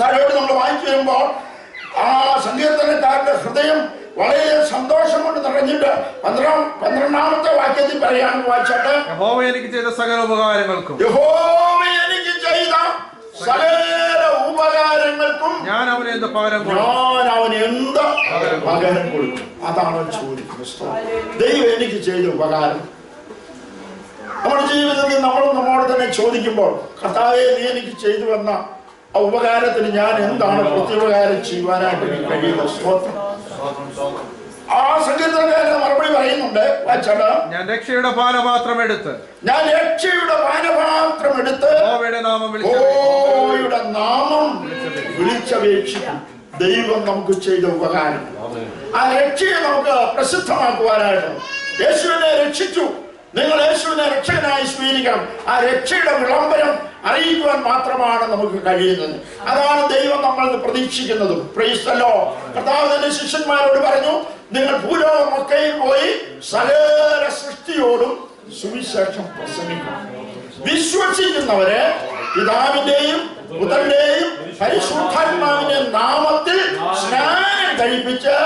താഴോട്ട് നമ്മൾ വായിച്ചു വരുമ്പോൾ ആ സങ്കീർത്തനക്കാരന്റെ ഹൃദയം വളരെ സന്തോഷം കൊണ്ട് നിറഞ്ഞിട്ട് 12ാമത്തെ വാക്യത്തിൽ പറയാൻ വായിച്ചിട്ട്, യഹോവ എനിക്ക് ചെയ്ത സകല ഉപകാരങ്ങൾക്കും ഞാൻ അവന് എന്ത് പകരം കൊടുക്കും. അതാണ് ചോദിക്കുന്നത്. ദൈവം എനിക്ക് ചെയ്ത ഉപകാരം. നമ്മുടെ ജീവിതത്തിൽ നമ്മൾ നമ്മോട് തന്നെ ചോദിക്കുമ്പോൾ, കർത്താവേ നീ എനിക്ക് ചെയ്തു വന്ന ആ ഉപകാരത്തിന് ഞാൻ എന്താണ് പ്രത്യുപകാരം ചെയ്യുവാനായിട്ട് എനിക്ക് കഴിയുന്നത്? സ്തോത്രം. ആ സങ്കീർത്തനക്കാരൻ മറുപടി പറയുന്നുണ്ട്. ഞാൻ രക്ഷയുടെ പാനപാത്രം എടുത്ത് യഹോവയുടെ നാമം വിളിച്ചപേക്ഷിക്കും. ദൈവം നമുക്ക് ചെയ്ത ഉപകാരം, ആ രക്ഷയെ നമുക്ക് പ്രസിദ്ധമാക്കുവാനായിട്ട് യേശുവിനെ രക്ഷിച്ചു. നിങ്ങൾ യേശുവിനെ രക്ഷകനായി സ്വീകരിക്കണം. ആ രക്ഷയുടെ വിളംബരം അറിയിക്കുവാൻ മാത്രമാണ് നമുക്ക് കഴിയുന്നത്. അതാണ് ദൈവം നമ്മൾ പ്രതീക്ഷിക്കുന്നതും. Price the Lord. കർത്താവ് തന്റെ ശിഷ്യന്മാരോട് പറഞ്ഞു, നിങ്ങൾ ഭൂലോകമൊക്കെയും പോയി സകല സൃഷ്ടിയോടും സുവിശേഷം പ്രസംഗിക്കണം. വിശ്വസിക്കുന്നവരെ പിതാവിന്റെയും പുത്രന്റെയും പരിശുദ്ധാത്മാവിന്റെ നാമത്തിൽ സ്നാനം കഴിപ്പിച്ച്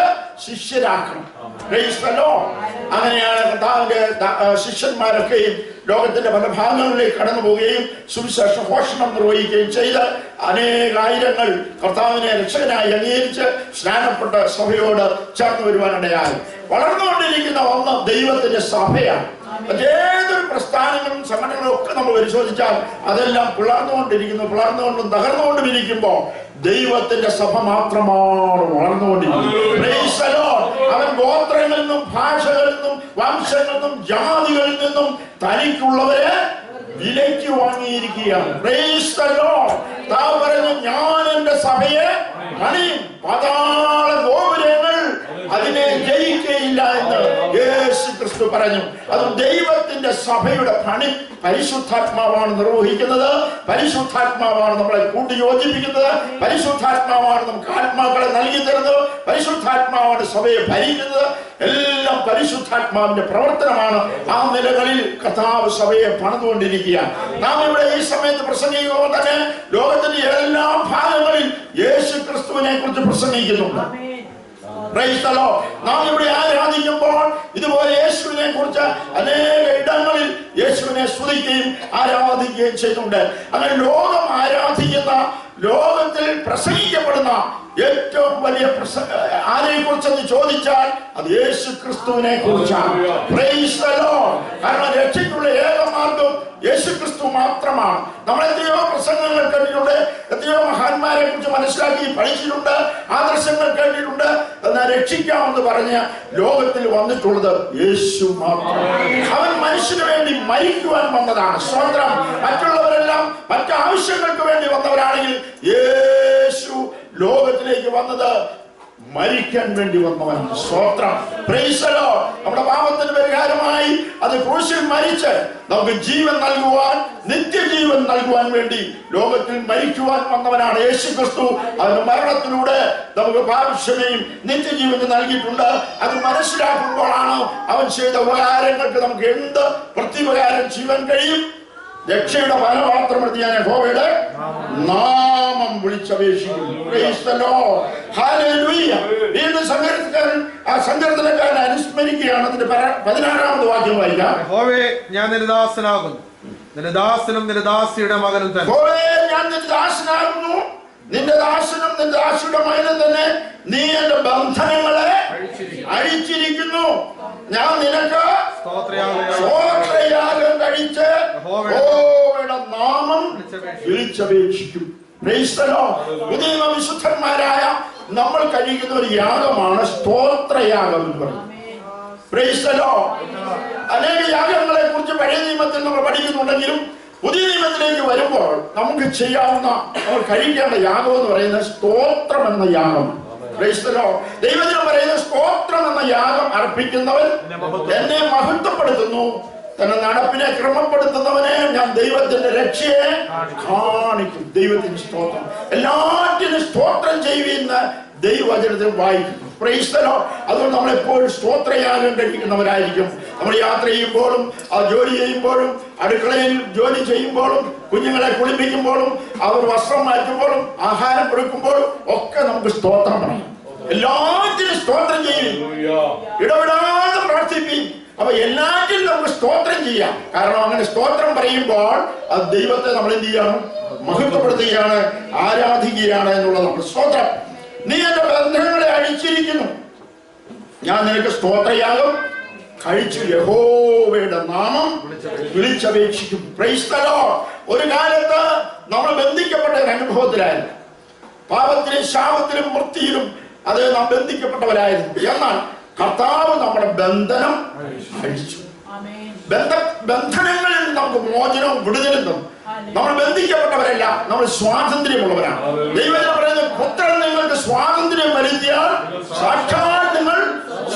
ശിഷ്യരാക്കണം. Price the Lord. അങ്ങനെയാണ് കർത്താവിന്റെ ശിഷ്യന്മാരൊക്കെയും ലോകത്തിന്റെ പല ഭാഗങ്ങളിലേക്ക് കടന്നു പോവുകയും സുവിശേഷ ഘോഷണം നിർവഹിക്കുകയും ചെയ്ത് അനേകായിരങ്ങൾ കർത്താവിനെ രക്ഷകനായി അംഗീകരിച്ച് സ്നാനപ്പെട്ട സഭയോട് ചേർന്ന് വരുവാനിടയായി. വളർന്നുകൊണ്ടിരിക്കുന്ന ഒന്ന് ദൈവത്തിന്റെ സഭയാണ്. ഏതൊരു പ്രസ്ഥാനങ്ങളും സംഘടനകളും ഒക്കെ നമ്മൾ പരിശോധിച്ചാൽ അതെല്ലാം പിളർന്നുകൊണ്ടും തകർന്നുകൊണ്ടും ഇരിക്കുമ്പോൾ ദൈവത്തിന്റെ സഭ മാത്രമാണ് വളർന്നുകൊണ്ടിരിക്കുന്നത്. അവൻ ഗോത്രങ്ങളിൽ നിന്നും ഭാഷകളിൽ നിന്നും വംശങ്ങളിൽ നിന്നും ജാതികളിൽ നിന്നും തനിക്കുള്ളവരെ വിലയ്ക്ക് വാങ്ങിയിരിക്കുകയാണ്. പറഞ്ഞു, ഞാൻ എന്റെ സഭയെ പണിയും, പാതാള ഗോപുരങ്ങൾ അതിനെ ജയിക്കുകയില്ല എന്ന് യേശു ക്രിസ്തു പറഞ്ഞു. അത് ദൈവത്തിന്റെ സഭയുടെ പണി പരിശുദ്ധാത്മാവാണ് നിർവഹിക്കുന്നത്. പരിശുദ്ധാത്മാവാണ് നമ്മളെ കൂട്ടിയോജിപ്പിക്കുന്നത്. പരിശുദ്ധാത്മാവാണ് നമുക്ക് ആത്മാക്കളെ നൽകി തരുന്നത്. പരിശുദ്ധാത്മാവാണ് സഭയെ ഭരിക്കുന്നത്. എല്ലാം പരിശുദ്ധാത്മാവിന്റെ പ്രവർത്തനമാണ്. ആ നിലകളിൽ കർത്താവ് സഭയെ പണിതുകൊണ്ടിരിക്കുക. നാം ഇവിടെ ഈ സമയത്ത് പ്രസംഗിക്കുമ്പോൾ തന്നെ ലോകത്തിന്റെ എല്ലാ ഭാഗങ്ങളിൽ യേശു ക്രിസ്തുവിനെ കുറിച്ച് പ്രസംഗിക്കുന്നുണ്ട്. നാം ഇവിടെ ആരാധിക്കുമ്പോൾ ഇതുപോലെ യേശുവിനെ കുറിച്ച് അനേക ഇടങ്ങളിൽ യേശുവിനെ സ്തുതിക്കുകയും ആരാധിക്കുകയും ചെയ്യുന്നുണ്ട്. അങ്ങനെ ലോകം ആരാധിക്കുന്ന, ലോകത്തിൽ പ്രസംഗിക്കപ്പെടുന്ന അറിയപ്പെടുന്ന ഏറ്റവും വലിയ ആരെ കുറിച്ചെന്ന് ചോദിച്ചാൽ അത് യേശു ക്രിസ്തുവിനെ കുറിച്ചാണ്. കാരണം രക്ഷയ്ക്കുള്ള ഏക മാർഗം യേശു ക്രിസ്തു മാത്രമാണ്. നമ്മൾ എത്രയോ പ്രസംഗങ്ങൾ കേട്ടിട്ടുണ്ട്, എത്രയോ മഹാന്മാരെ കുറിച്ച് മനസ്സിലാക്കി പഠിച്ചിട്ടുണ്ട്, ആദർശങ്ങൾ കേട്ടിട്ടുണ്ട്. എന്നാൽ രക്ഷിക്കാമെന്ന് പറഞ്ഞ് ലോകത്തിൽ വന്നിട്ടുള്ളത് യേശു മാത്രമാണ്. അവൻ മനുഷ്യന് വേണ്ടി മരിക്കുവാൻ വന്നതാണ്. സ്വന്തം മറ്റുള്ളവരെല്ലാം മറ്റു ആവശ്യങ്ങൾക്ക് വേണ്ടി വന്നവരാണെങ്കിൽ യേശു ലോകത്തിലേക്ക് വന്നത് മരിക്കാൻ വേണ്ടി വന്നവനാണ്. സ്തോത്രം. Price the Lord. നമ്മുടെ പാപത്തിന് പരിഹാരമായി അത് ക്രൂശിൽ മരിച്ച് നമുക്ക് ജീവൻ നൽകുവാൻ, നിത്യജീവൻ നൽകുവാൻ വേണ്ടി ലോകത്തിൽ മരിക്കുവാൻ വന്നവനാണ് യേശു ക്രിസ്തു. അവന്റെ മരണത്തിലൂടെ നമുക്ക് പാപക്ഷമയും നിത്യജീവനും നൽകിയിട്ടുണ്ട്. അത് മനസ്സിലാക്കുമ്പോഴാണ് അവൻ ചെയ്ത ഉപകാരങ്ങൾക്ക് നമുക്ക് എന്ത് പ്രത്യുപകാരം ചെയ്യാൻ കഴിയും. രക്ഷയുടെ ഫലപാത്രമെടുത്ത് ഞാൻ യഹോവയുടെ നാമം വിളിച്ചപേക്ഷിക്കും. വീണ്ടും സങ്കീർത്തനക്കാരൻ അനുസ്മരിക്കുകയാണ്. അതിന്റെ 16ാമത് വാക്യം വായിക്കാം. യഹോവേ, ഞാൻ നിന്റെ ദാസനാകുന്നു, നിന്റെ ദാസനും നിന്റെ ദാസിയുടെ മകനും തന്നെ. യഹോവേ, ഞാൻ നിന്റെ ദാസനാകുന്നു, നിന്റെ ദാസനും നിന്റെ ദാസിയുടെ മകനും തന്നെ. നീ എന്റെ ബന്ധനങ്ങളെ അഴിച്ചിരിക്കുന്നു. ഞാൻ നിനക്ക് സ്തോത്രയാഗം കഴിച്ച് യഹോവയുടെ നാമം വിളിച്ചപേക്ഷിക്കും. പുതിയ വിശുദ്ധന്മാരായ നമ്മൾ കഴിക്കുന്ന ഒരു യാഗമാണ് സ്തോത്രയാഗം എന്ന് പറയുന്നത്. അനേക യാഗങ്ങളെ കുറിച്ച് പഴയ നിയമത്തിൽ നമ്മൾ പഠിക്കുന്നുണ്ടെങ്കിലും പുതിയ നിയമത്തിലേക്ക് വരുമ്പോൾ നമുക്ക് ചെയ്യാവുന്ന, നമ്മൾ കഴിക്കേണ്ട യാഗം എന്ന് പറയുന്നത് സ്തോത്രം എന്ന യാഗം. ദൈവത്തിന് പറയുന്ന സ്തോത്രം എന്ന യാഗം അർപ്പിക്കുന്നവൻ എന്നെ മഹത്വപ്പെടുത്തുന്നു, തന്നെ നടപ്പിനെ ക്രമപ്പെടുത്തുന്നവനെ ഞാൻ ദൈവത്തിന്റെ രക്ഷയെ കാണിക്കും. ദൈവത്തിന് സ്തോത്രം. എല്ലാറ്റിനും സ്തോത്രം ചെയ്യുന്ന ദൈവവചനത്തിൽ വായിക്കുന്നു. Price the Lord. അതുകൊണ്ട് നമ്മളെപ്പോഴും സ്തോത്രയാഗം കഴിക്കുന്നവരായിരിക്കും. നമ്മൾ യാത്ര ചെയ്യുമ്പോഴും, ജോലി ചെയ്യുമ്പോഴും, അടുക്കളയിൽ ജോലി ചെയ്യുമ്പോഴും, കുഞ്ഞുങ്ങളെ കുളിപ്പിക്കുമ്പോഴും, അവർ വസ്ത്രം മാറ്റുമ്പോഴും, ആഹാരം കൊടുക്കുമ്പോഴും ഒക്കെ നമുക്ക് സ്തോത്രം പറയാം. എല്ലാറ്റിനും സ്തോത്രം ചെയ്യും, ഇടപെടാതെ പ്രാർത്ഥിപ്പിക്കും. അപ്പൊ എല്ലാറ്റിനും നമുക്ക് സ്തോത്രം ചെയ്യാം. കാരണം അങ്ങനെ സ്തോത്രം പറയുമ്പോൾ അത് ദൈവത്തെ നമ്മൾ എന്ത് ചെയ്യണം? മഹത്വപ്പെടുത്തുകയാണ്, ആരാധിക്കുകയാണ് എന്നുള്ളത് നമ്മുടെ സ്തോത്രം. നീ എന്റെ ബന്ധനങ്ങളെ അഴിച്ചിരിക്കുന്നു, ഞാൻ നിനക്ക് സ്തോത്രയാഗം കഴിച്ചു യഹോവയുടെ നാമം വിളിച്ചപേക്ഷിക്കും. Price the Lord. ഒരു കാലത്ത് നമ്മൾ ബന്ധിക്കപ്പെട്ട ഒരു അനുഭവത്തിലായിരുന്നു. പാപത്തിലും ശാപത്തിലും വൃത്തിയിലും അത് നാം ബന്ധിക്കപ്പെട്ടവരായിരുന്നു. എന്നാൽ കർത്താവ് നമ്മുടെ ബന്ധനം അഴിച്ചു. ബന്ധനങ്ങളിൽ നമുക്ക് മോചനവും വിടുതലും തന്നു. നമ്മൾ ബന്ധിക്കപ്പെട്ടവരല്ല, നമ്മൾ സ്വാതന്ത്ര്യമുള്ളവരാണ്. ദൈവം പറയുന്നത്, പുത്രൻ നിങ്ങൾക്ക് സ്വാതന്ത്ര്യം വരുത്തിയാൽ സാക്ഷാൽ നിങ്ങൾ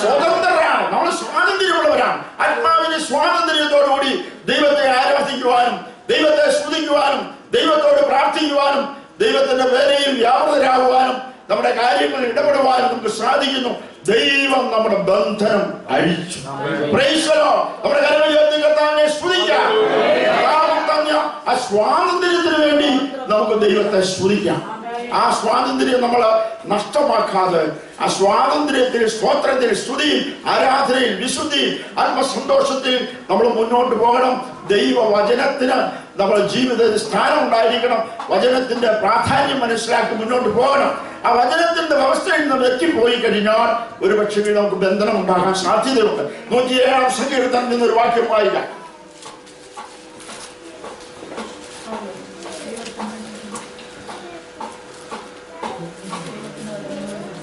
സ്വതന്ത്രരാണ്. നമ്മൾ സ്വാതന്ത്ര്യമുള്ളവരാണ്. ആത്മാവിന്റെ സ്വാതന്ത്ര്യത്തോടുകൂടി ദൈവത്തെ ആരാധിക്കുവാനും, ദൈവത്തെ സ്തുതിക്കുവാനും, ദൈവത്തോട് പ്രാർത്ഥിക്കുവാനും, ദൈവത്തിന്റെ വേലയിൽ വ്യാപൃതരാകുവാനും, നമ്മുടെ കാര്യങ്ങളിൽ ഇടപെടുവാനും നമുക്ക് സാധിക്കുന്നു. ദൈവം നമ്മുടെ ബന്ധനം അഴിച്ചു. Price the Lord. നമ്മുടെ കരങ്ങളിൽ കർത്താവിനെ സ്തുതിക്കാം. ആ സ്വാതന്ത്ര്യത്തിന് വേണ്ടി നമുക്ക് ദൈവത്തെ സ്തുതിക്കാം. ആ സ്വാതന്ത്ര്യം നമ്മൾ നഷ്ടമാക്കാതെ ആ സ്വാതന്ത്ര്യത്തിൽ, സ്തോത്രത്തിൽ, സ്തുതിയിൽ, ആരാധനയിൽ, വിശുദ്ധിയിൽ, ആത്മസന്തോഷത്തിൽ നമ്മൾ മുന്നോട്ട് പോകണം. ദൈവവചനത്തിന് നമ്മുടെ ജീവിതത്തിൽ സ്ഥാനം ഉണ്ടായിരിക്കണം. വചനത്തിന്റെ പ്രാധാന്യം മനസ്സിലാക്കി മുന്നോട്ട് പോകണം. ആ വചനത്തിന്റെ വ്യവസ്ഥയിൽ നിന്ന് എത്തിപ്പോയി കഴിഞ്ഞാൽ ഒരു പക്ഷേ നമുക്ക് ബന്ധനം ഉണ്ടാകാൻ സാധ്യതയുണ്ട്. 107-ാം സങ്കീർത്തനത്തിൽ നിന്നൊരു വാക്യം വായിക്കാം.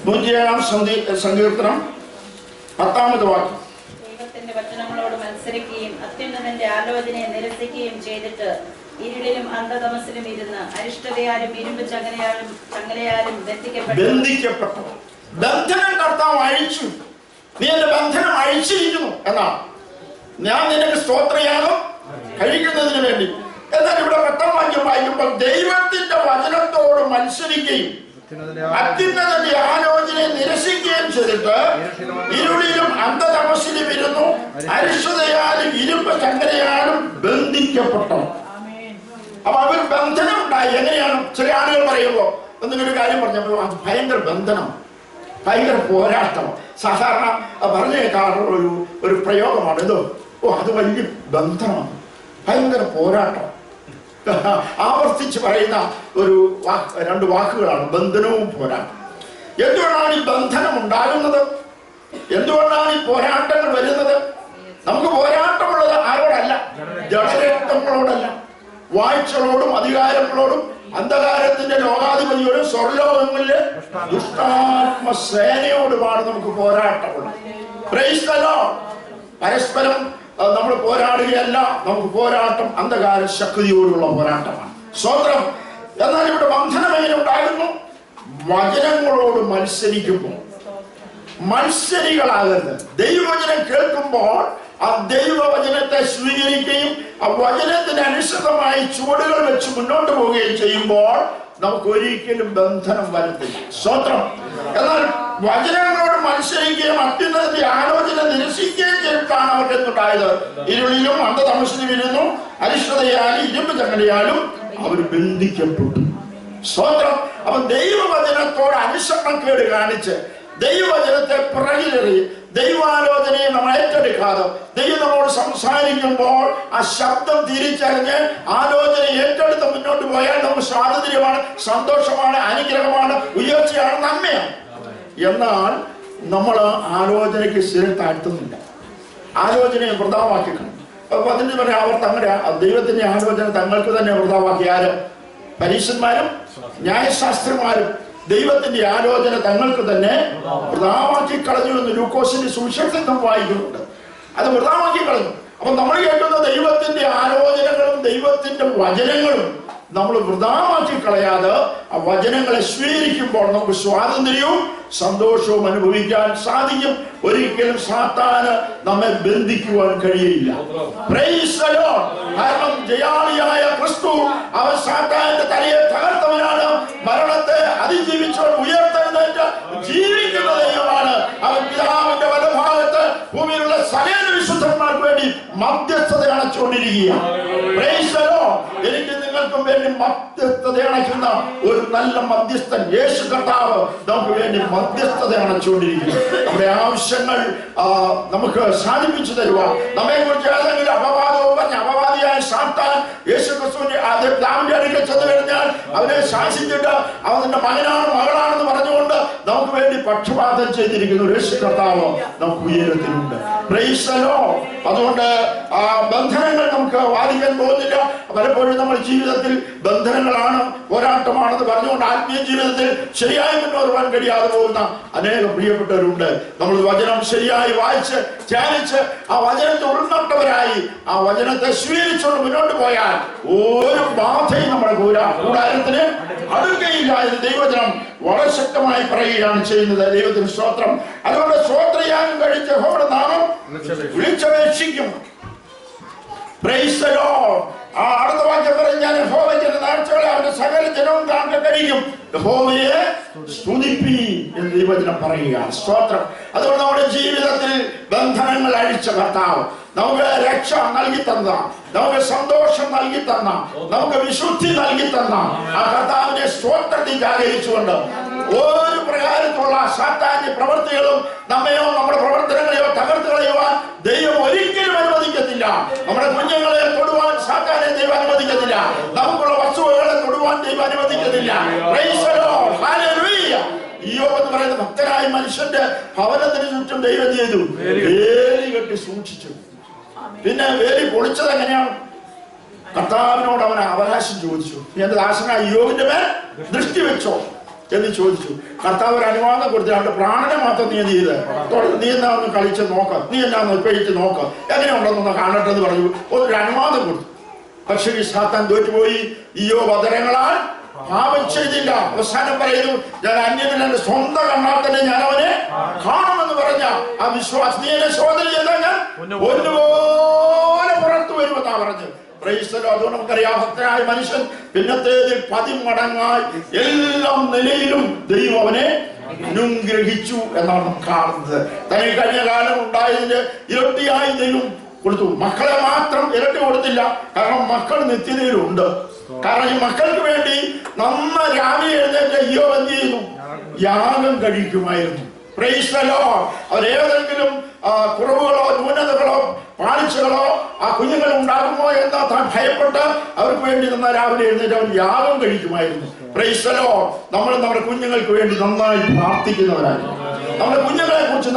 107-ാം സങ്കീർത്തനം 10-ാമത്തെ വാക്യം. ദൈവത്തിന്റെ വചനങ്ങളോട് മത്സരിക്കുകയും അത്യുന്നതന്റെ ആലോചനയെ നിരസിക്കുകയും ചെയ്തിട്ട് ഇരുളിലും അന്ധതമസിലും ഇരുന്ന് അരിഷ്ടതയാലും ഇരുമ്പ് ചങ്ങലയാലും ബന്ധിക്കപ്പെട്ടു. ബന്ധനം കർത്താവ് അഴിച്ചു. നീ എന്റെ ബന്ധനം അഴിച്ചിരിക്കുന്നു എന്നാണ്. ഞാൻ നിനക്ക് സ്തോത്രയാഗം കഴിക്കുന്നതിന് വേണ്ടി. എന്നാൽ ഇവിടെ 10-ാം വാക്യം വായിക്കുമ്പോൾ ദൈവത്തിന്റെ വചനത്തോട് മത്സരിക്കുകയും അത്യുന്നതന്റെ ആലോചനയെ നിരസിക്കുകയും ചെയ്തിട്ട് ഇരുളിലും അന്ധതമസിലും ഇരുന്നു അരിഷ്ടതയാലും ഇരുമ്പ് ചങ്ങലയാലും ബന്ധിക്കപ്പെട്ടു. അപ്പൊ അവർ ബന്ധനം ഉണ്ടായി. എങ്ങനെയാണ്? ചില ആളുകൾ പറയുമ്പോ എന്തെങ്കിലും ഒരു കാര്യം പറഞ്ഞപ്പോൾ അത് ഭയങ്കര ബന്ധനം, ഭയങ്കര പോരാട്ടം. സാധാരണ പറഞ്ഞു കേൾക്കാറുള്ള ഒരു പ്രയോഗമാണ് ഇത്. അത് വലിയ ബന്ധനമാണ്, ഭയങ്കര പോരാട്ടം. ആവർത്തിച്ച് പറയുന്ന ഒരു രണ്ട് വാക്കുകളാണ് ബന്ധനവും പോരാട്ടം. എന്തുകൊണ്ടാണ് ഈ ബന്ധനം ഉണ്ടാകുന്നത്? എന്തുകൊണ്ടാണ് ഈ പോരാട്ടങ്ങൾ വരുന്നത്? നമുക്ക് പോരാട്ടമുള്ളത് ആരോടല്ല? ജഡരക്തങ്ങളോടല്ല, വാഴ്ചകളോടും അധികാരങ്ങളോടും അന്ധകാരത്തിന്റെ ലോകാധിപതിയോടും സ്വർലോകങ്ങളിലെ ദുഷ്ടാത്മ സേനയോടുമാണ് നമുക്ക് പോരാട്ടമുള്ളത്. Price the Lord. പരസ്പരം നമ്മൾ പോരാടുകയല്ല, നമുക്ക് പോരാട്ടം അന്ധകാര ശക്തിയോടുള്ള പോരാട്ടമാണ്. സ്വതന്ത്രം. എന്നാൽ ഇവിടെ ബന്ധനം എങ്ങനെ ഉണ്ടാകുന്നു? വചനങ്ങളോട് മത്സരിക്കുമ്പോൾ. മത്സരികളാകരുത്. ദൈവവചനം കേൾക്കുമ്പോൾ ആ ദൈവവചനത്തെ സ്വീകരിക്കുകയും ആ വചനത്തിന് അനുസൃതമായി ചുവടുകൾ വെച്ച് മുന്നോട്ട് പോവുകയും ചെയ്യുമ്പോൾ നമുക്ക് ഒരിക്കലും ബന്ധനം വരത്തില്ല. സ്വതന്ത്രം. എന്നാൽ വചനങ്ങളോട് മത്സരിക്കുകയും അത്യുന്നതിന്റെ ആലോചന നിരസിക്കുകയും ചെയ്തിട്ടാണ് അവർക്ക് എന്തുണ്ടായത്? ഇരുളിലും അന്ധതമസിലും ഇരുന്നു അരിഷ്ടതയാലും ഇരുമ്പ് ചങ്ങലയാലും അവർ ബന്ധിക്കപ്പെട്ടു. സ്വതന്ത്രം. അപ്പൊ ദൈവവചനത്തോട് അനുസരണക്കേട് കാണിച്ച് ദൈവവചനത്തെ പിറകിലെറി ദൈവാലോചനയെ നമ്മൾ ഏറ്റെടുക്കാതെ ദൈവം നമ്മോട് സംസാരിക്കുമ്പോൾ ആ ശബ്ദം തിരിച്ചറിഞ്ഞ് ആലോചന ഏറ്റെടുത്ത് മുന്നോട്ട് പോയാൽ നമുക്ക് സ്വാതന്ത്ര്യമാണ്, സന്തോഷമാണ്, അനുഗ്രഹമാണ്, ഉയർച്ചയാണ്, നന്മയാണ്. എന്നാൽ നമ്മൾ ആലോചനയ്ക്ക് സ്ഥിരം താഴ്ത്തുന്നില്ല. ആലോചനയെ വൃഥാവാക്കിക്കണം. അപ്പൊ അതിന് പറയാം, അവർ തങ്ങളുടെ ദൈവത്തിന്റെ ആലോചന തങ്ങൾക്ക് തന്നെ വൃഥാവാക്കി. ആരും? പരീക്ഷന്മാരും ന്യായശാസ്ത്രന്മാരും ദൈവത്തിന്റെ ആലോചന തങ്ങൾക്ക് തന്നെ വൃഥാവാക്കി കളഞ്ഞു എന്ന് ലൂക്കോസിന്റെ സുവിശേഷത്തിൽ വായിക്കുന്നുണ്ട്. അത് വൃഥാവാക്കി കളഞ്ഞു. അപ്പൊ നമ്മൾ കേൾക്കുന്ന ദൈവത്തിന്റെ ആലോചനകളും ദൈവത്തിന്റെ വചനങ്ങളും നമ്മൾ വൃഥാവാക്കി കളയാതെ ആ വചനങ്ങളെ സ്വീകരിക്കുമ്പോൾ നമുക്ക് സ്വാതന്ത്ര്യവും സന്തോഷവും അനുഭവിക്കാൻ സാധിക്കും. ഒരിക്കലും സാത്താന് നമ്മെ ബന്ധിക്കുവാൻ കഴിയില്ല. Price the Lord. കാരണം ജയാളിയായ ക്രിസ്തു അവൻ സാത്താന്റെ തലയെ തകർത്തവനാണ്. മരണത്തെ അതിജീവിച്ചവൻ ഉയർത്തെഴുന്നേറ്റ് ജീവിക്കുന്ന ദൈവമാണ്. അവൻ പിതാവിന്റെ വലഭാഗത്ത് ഭൂമിയിലുള്ള സകല വിശുദ്ധന്മാർക്ക് വേണ്ടി മധ്യസ്ഥത അണച്ചുകൊണ്ടിരിക്കുകയാണ്. Price the Lord. എനിക്ക് നിങ്ങൾക്കും വേണ്ടി മധ്യസ്ഥത അണയ്ക്കുന്ന ഒരു നല്ല മധ്യസ്ഥൻ യേശു കർത്താവ് നമുക്ക് വേണ്ടി മധ്യസ്ഥത അണച്ചുകൊണ്ടിരിക്കുന്നു. നമ്മുടെ ആവശ്യങ്ങൾ നമുക്ക് സാധിപ്പിച്ചു തരുക. നമ്മെ കുറിച്ച് ഏതെങ്കിലും അപവാദവും പറഞ്ഞ് അപവാദിയായ സാത്താൻ യേശു ക്രിസ്തുവിന്റെ പിതാവിന്റെ അടുക്കൽ ചെന്ന് കഴിഞ്ഞാൽ അവനെ ശാസിച്ചിട്ട് അവന്റെ മകനാണ് മകളാണെന്ന് പറഞ്ഞുകൊണ്ട് നമുക്ക് വേണ്ടി പക്ഷപാതം ചെയ്തിരിക്കുന്ന യേശു കർത്താവ് നമുക്ക് ഉയരത്തിലുണ്ട്. Price the Lord. അതുകൊണ്ട് ബന്ധനങ്ങൾ നമുക്ക് വാദിക്കാൻ പോകുന്നില്ല. പലപ്പോഴും നമ്മൾ ജീവിതത്തിൽ ബന്ധനങ്ങളാണ്, പോരാട്ടമാണെന്ന് പറഞ്ഞുകൊണ്ട് ആത്മീയ ജീവിതത്തിൽ ശരിയായി മുന്നോട്ട് പോകാൻ കഴിയാതെ പോകുന്ന അനേകം പ്രിയപ്പെട്ടവരുണ്ട്. നമ്മൾ വചനം ശരിയായി വായിച്ച് ധ്യാനിച്ച് ആ വചനത്തെ ഉൾനട്ടവരായി ആ വചനത്തെ സ്വീകരിച്ചുകൊണ്ട് മുന്നോട്ട് പോയാൽ ഒരു ബാധയും നമ്മുടെ കൂടാരത്തിന് അടുക്കയില്ല എന്ന് ദൈവവചനം വളരെ ശക്തമായി പറയുകയാണ് ചെയ്യുന്നത്. ദൈവത്തിന് സ്തോത്രം. അതുകൊണ്ട് സ്തോത്രയാഗം കഴിച്ച് യഹോവയുടെ നാമം വിളിച്ചപേക്ഷിക്കും. Price the Lord. ആ അടുത്ത വാക്യം പറഞ്ഞാൽ യഹോവയുടെ നേർച്ചകളെ അവന്റെ സകല ജനവും താങ്കൾ കഴിക്കും. യഹോവയെ സ്തുതിപ്പീൻ എന്ന് ദൈവവചനം പറയുകയാണ്. സ്തോത്രം. അതുകൊണ്ട് നമ്മുടെ ജീവിതത്തിൽ ബന്ധനങ്ങൾ അഴിച്ച കർത്താവ് നമുക്ക് രക്ഷ നൽകി തന്ന, നമുക്ക് സന്തോഷം നൽകി തന്ന, നമുക്ക് വിശുദ്ധി നൽകി തന്ന ആ കർത്താവിനെ സ്തോത്രത്തിൽ ജാഗരിച്ചുകൊണ്ട് ഒരു പ്രകാരത്തിലുള്ള സാത്താന്യ പ്രവൃത്തികളും നമ്മയോ നമ്മുടെ പ്രവർത്തനങ്ങളെയോ തകർത്ത് കളയുവാൻ ദൈവം ഒരിക്കലും അനുവദിക്കത്തില്ല. നമ്മുടെ കുഞ്ഞുങ്ങളെ തൊടുവാൻ സാത്താനെ ദൈവം അനുവദിക്കത്തില്ല. നമുക്കുള്ള വസ്തുവകളെ തൊടുവാൻ ദൈവം അനുവദിക്കത്തില്ല. Praise the lord. Hallelujah. Iyyob എന്ന് പറയുന്ന ഭക്തനായ മനുഷ്യന്റെ ഭവനത്തിന് ചുറ്റും ദൈവം ചെയ്തു വേലി കെട്ടി സൂക്ഷിച്ചു. പിന്നെ വേലി പൊളിച്ചത് എങ്ങനെയാണ്? കർത്താവിനോട് അവൻ അവകാശം ചോദിച്ചു. എന്റെ ദാസനായ ഇയ്യോബിന്റെ മേൽ ദൃഷ്ടി വെച്ചോ എന്ന് ചോദിച്ചു. കർത്താവ് ഒരു അനുവാദം കൊടുത്തു. അവന്റെ പ്രാണനെ മാത്രം നീ എന്ത് ചെയ്ത് നീ എന്നാ ഒന്ന് കളിച്ച് നോക്ക, നീ എന്നാ ഒന്ന് പേടിച്ച് നോക്ക, എങ്ങനെയുണ്ടെന്നൊന്ന് കാണട്ടെ എന്ന് പറഞ്ഞു. ഒരു അനുവാദം കൊടുത്തു. പക്ഷേ ഈ സാത്താൻ തോറ്റുപോയി. ഇയ്യോബ് അധരങ്ങളാൽ പാപം ചെയ്തില്ല. അവസാനം പറയുന്നു, ഞാൻ അന്യനിൽ എന്റെ സ്വന്തം കണ്ണാൽ തന്നെ ഞാൻ അവനെ കാണുമെന്ന് പറഞ്ഞ ആ വിശ്വാസം നീ എന്നെ ശോധന ചെയ്താൽ ഞാൻ ഒന്നുപോലെ പുറത്തു വരുമെന്നാ പറഞ്ഞത്. അതുകൊണ്ട് നമുക്കറിയാം, ഭക്തനായ മനുഷ്യൻ പിന്നത്തേതിൽ 10 മടങ്ങായി എല്ലാ നിലയിലും ദൈവം അവനെ അനുഗ്രഹിച്ചു എന്നാണ് കാണുന്നത്. തന്നെ കഴിഞ്ഞ കാലം ഉണ്ടായതിന്റെ ഇരട്ടിയായി ദൈവം കൊടുത്തു. മക്കളെ മാത്രം ഇരട്ടി കൊടുത്തില്ല. കാരണം മക്കൾ നിത്യതയിലുണ്ട്. കാരണം ഈ മക്കൾക്ക് വേണ്ടി നമ്മ രാവിലെ എഴുന്നേറ്റ് ഇയ്യോബ് എന്ത് ചെയ്യുന്നു? യാഗം കഴിക്കുമായിരുന്നു. Praise the lord. അവരേതെങ്കിലും കുറവുകളോ ന്യൂനതകളോ പാളിച്ചകളോ ആ കുഞ്ഞുങ്ങൾ ഉണ്ടാകുമോ എന്ന് താൻ ഭയപ്പെട്ട് അവർക്ക് വേണ്ടി നിന്ന് രാവിലെ എഴുന്നേറ്റ് അവൻ യാഗം കഴിക്കുമായിരുന്നു. Praise the Lord. നമ്മൾ നമ്മുടെ കുഞ്ഞുങ്ങൾക്ക് വേണ്ടി നന്നായി പ്രാർത്ഥിക്കുന്നവരായിരുന്നു. നമ്മുടെ കുഞ്ഞുങ്ങളെ കുറിച്ച്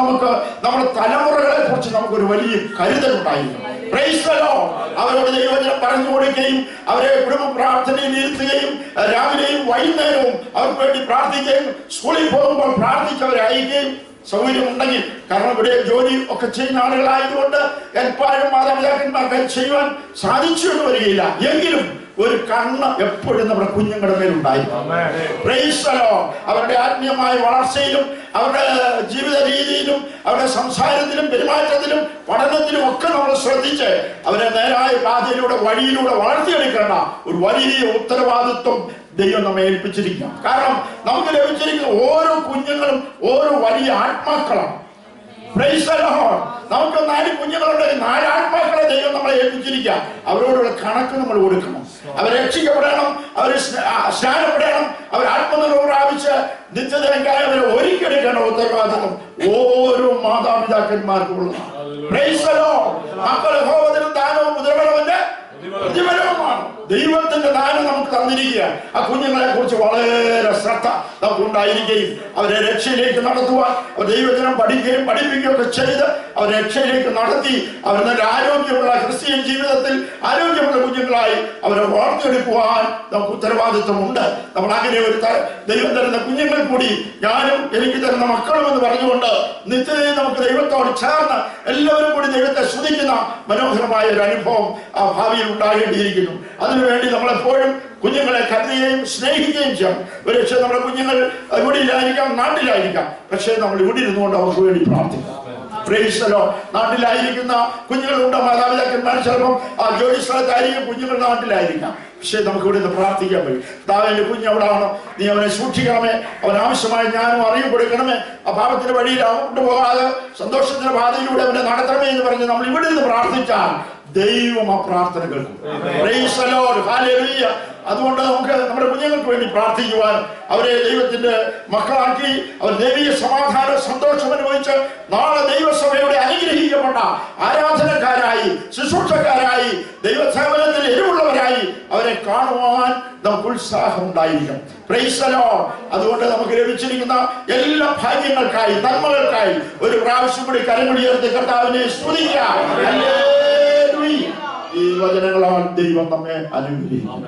നമ്മുടെ തലമുറകളെ കുറിച്ച് നമുക്കൊരു വലിയ കരുതലുണ്ടായിരുന്നു. Price the Lord. അവരോട് ദൈവവചനം പറഞ്ഞു കൊടുക്കുകയും അവരെ കുടുംബ പ്രാർത്ഥനയിൽ ഇരുത്തുകയും രാവിലെയും വൈകുന്നേരവും അവർക്ക് വേണ്ടി പ്രാർത്ഥിക്കുകയും സ്കൂളിൽ പോകുമ്പോൾ പ്രാർത്ഥിച്ചവരെ അയക്കുകയും സൗകര്യമുണ്ടെങ്കിൽ, കാരണം ഇവിടെ ജോലി ഒക്കെ ചെയ്യുന്ന ആളുകളായതുകൊണ്ട് എപ്പോഴും മാതാപിതാക്കന്മാർക്ക് ചെയ്യുവാൻ സാധിച്ചു എന്ന് വരികയില്ല. എങ്കിലും ഒരു കണ്ണ് എപ്പോഴും നമ്മുടെ കുഞ്ഞുങ്ങളുടെ മേലുണ്ടായിരുന്നു. Price the Lord. അവരുടെ ആത്മീയമായ വളർച്ചയിലും അവരുടെ ജീവിത രീതിയിലും അവരുടെ സംസാരത്തിലും പെരുമാറ്റത്തിലും പഠനത്തിലും ഒക്കെ നമ്മൾ ശ്രദ്ധിച്ച് അവരെ നേരായ പാതയിലൂടെ വഴിയിലൂടെ വളർത്തിയെടുക്കേണ്ട ഒരു വലിയ ഉത്തരവാദിത്വം ദൈവം നമ്മെ ഏൽപ്പിച്ചിരിക്കുക. കാരണം നമുക്ക് ലഭിച്ചിരിക്കുന്ന ഓരോ കുഞ്ഞുങ്ങളും ഓരോ വലിയ ആത്മാക്കളാണ്. Price the Lord. നമുക്ക് 4 കുഞ്ഞുങ്ങളുണ്ടെങ്കിൽ 4 ആത്മാക്കളെ ദൈവം നമ്മളെ ഏൽപ്പിച്ചിരിക്കുക. അവരോടുള്ള കണക്ക് നമ്മൾ കൊടുക്കണം. അവർ രക്ഷിക്കപ്പെടണം, അവർ സ്നാനപ്പെടണം, അവർ ആത്മനിർഭരം പ്രാപിച്ച് നിത്യതയ്ക്കായി അവരെ ഒരുക്കിയെടുക്കേണ്ട ഉത്തരവാദിത്വം ഓരോ മാതാപിതാക്കന്മാർക്കും ഉള്ളതാണ്. Price the Lord. മക്കൾ യഹോവയുടെ ദാനവും മുതൽവരവന്റെ പ്രതിഫലവുമാണ്. ദൈവത്തിന്റെ ദാനം നമുക്ക് തന്നിരിക്കുക. ആ കുഞ്ഞുങ്ങളെ കുറിച്ച് വളരെ ശ്രദ്ധ നമുക്ക് ഉണ്ടായിരിക്കുകയും അവരെ രക്ഷയിലേക്ക് നടത്തുവാൻ അവർ ദൈവജനം പഠിക്കുകയും പഠിപ്പിക്കുകയും ഒക്കെ ചെയ്ത് അവരെ രക്ഷയിലേക്ക് നടത്തി അവർ നല്ല ആരോഗ്യമുള്ള ക്രിസ്ത്യൻ ജീവിതത്തിൽ ആരോഗ്യമുള്ള കുഞ്ഞുങ്ങളായി അവരെ വളർത്തിയെടുക്കുവാൻ നമുക്ക് ഉത്തരവാദിത്വമുണ്ട്. നമ്മൾ അങ്ങനെ ഒരു ദൈവം തരുന്ന കുഞ്ഞുങ്ങൾ കൂടി ഞാനും എനിക്ക് തരുന്ന മക്കളും എന്ന് പറഞ്ഞുകൊണ്ട് നിത്യതയിൽ നമുക്ക് ദൈവത്തോട് ചേർന്ന് എല്ലാവരും കൂടി ദൈവത്തെ സ്തുതിക്കുന്ന മനോഹരമായ ഒരു അനുഭവം ആ ഭാവിയിൽ ഉണ്ടാകേണ്ടിയിരിക്കുന്നു. അതിനുവേണ്ടി നമ്മളെപ്പോഴും കുഞ്ഞുങ്ങളെ കരുതുകയും സ്നേഹിക്കുകയും ചെയ്യണം. ഒരു പക്ഷേ നമ്മുടെ കുഞ്ഞുങ്ങൾ ഇവിടെ ഇല്ലായിരിക്കാം, നാട്ടിലായിരിക്കാം. പക്ഷേ നമ്മൾ ഇവിടെ ഇരുന്നുകൊണ്ട് അവർക്ക് വേണ്ടി പ്രാർത്ഥിക്കാം. Price the Lord. നാട്ടിലായിരിക്കുന്ന കുഞ്ഞുങ്ങളുണ്ട്, മാതാപിതാക്കന്മാർ ചിലപ്പം ജോലി സ്ഥലത്തായിരിക്കും, കുഞ്ഞുങ്ങൾ നാട്ടിലായിരിക്കാം. പക്ഷേ നമുക്ക് ഇവിടെ നിന്ന് പ്രാർത്ഥിക്കാൻ പറ്റും. താവെന്റെ കുഞ്ഞ് എവിടാണോ, നീ അവനെ സൂക്ഷിക്കണമേ, അവൻ ആവശ്യമായ ജ്ഞാനം അറിവ് കൊടുക്കണമേ, ആ പാപത്തിന്റെ വഴിയിൽ കൊണ്ടുപോകാതെ സന്തോഷത്തിന്റെ പാതയിലൂടെ അവനെ നടത്തണമേ എന്ന് പറഞ്ഞ് നമ്മൾ ഇവിടെ നിന്ന് പ്രാർത്ഥിച്ചാൽ ദൈവം ആ പ്രാർത്ഥന കേൾക്കും. Price the lord. ഹല്ലേലൂയ. അതുകൊണ്ട് നമുക്ക് നമ്മുടെ കുഞ്ഞുങ്ങൾക്ക് വേണ്ടി പ്രാർത്ഥിക്കുവാൻ, അവരെ ദൈവത്തിന്റെ മക്കളാക്കി അവർ ദൈവീയ സമാധാന സന്തോഷം അനുഭവിച്ച് നാളെ ദൈവസഭയുടെ അനുഗ്രഹിക്കപ്പെട്ട ആരാധനക്കാരായി ശുശ്രൂഷക്കാരായി ദൈവസേവനത്തിൽ എരിവുള്ളവരായി അവരെ കാണുവാൻ നമുക്ക് ഉത്സാഹം ഉണ്ടായിരിക്കണം. Price the Lord. അതുകൊണ്ട് നമുക്ക് ലഭിച്ചിരിക്കുന്ന എല്ലാ ഭാഗ്യങ്ങൾക്കായി നന്മകൾക്കായി ഒരു പ്രാവശ്യം കൂടി കരമുടിയേർത്ത് കർത്താവിനെ സ്തുതിക്കാം. ഈ വചനങ്ങളാൽ ദൈവം നമ്മെ അനുഗ്രഹിക്കും.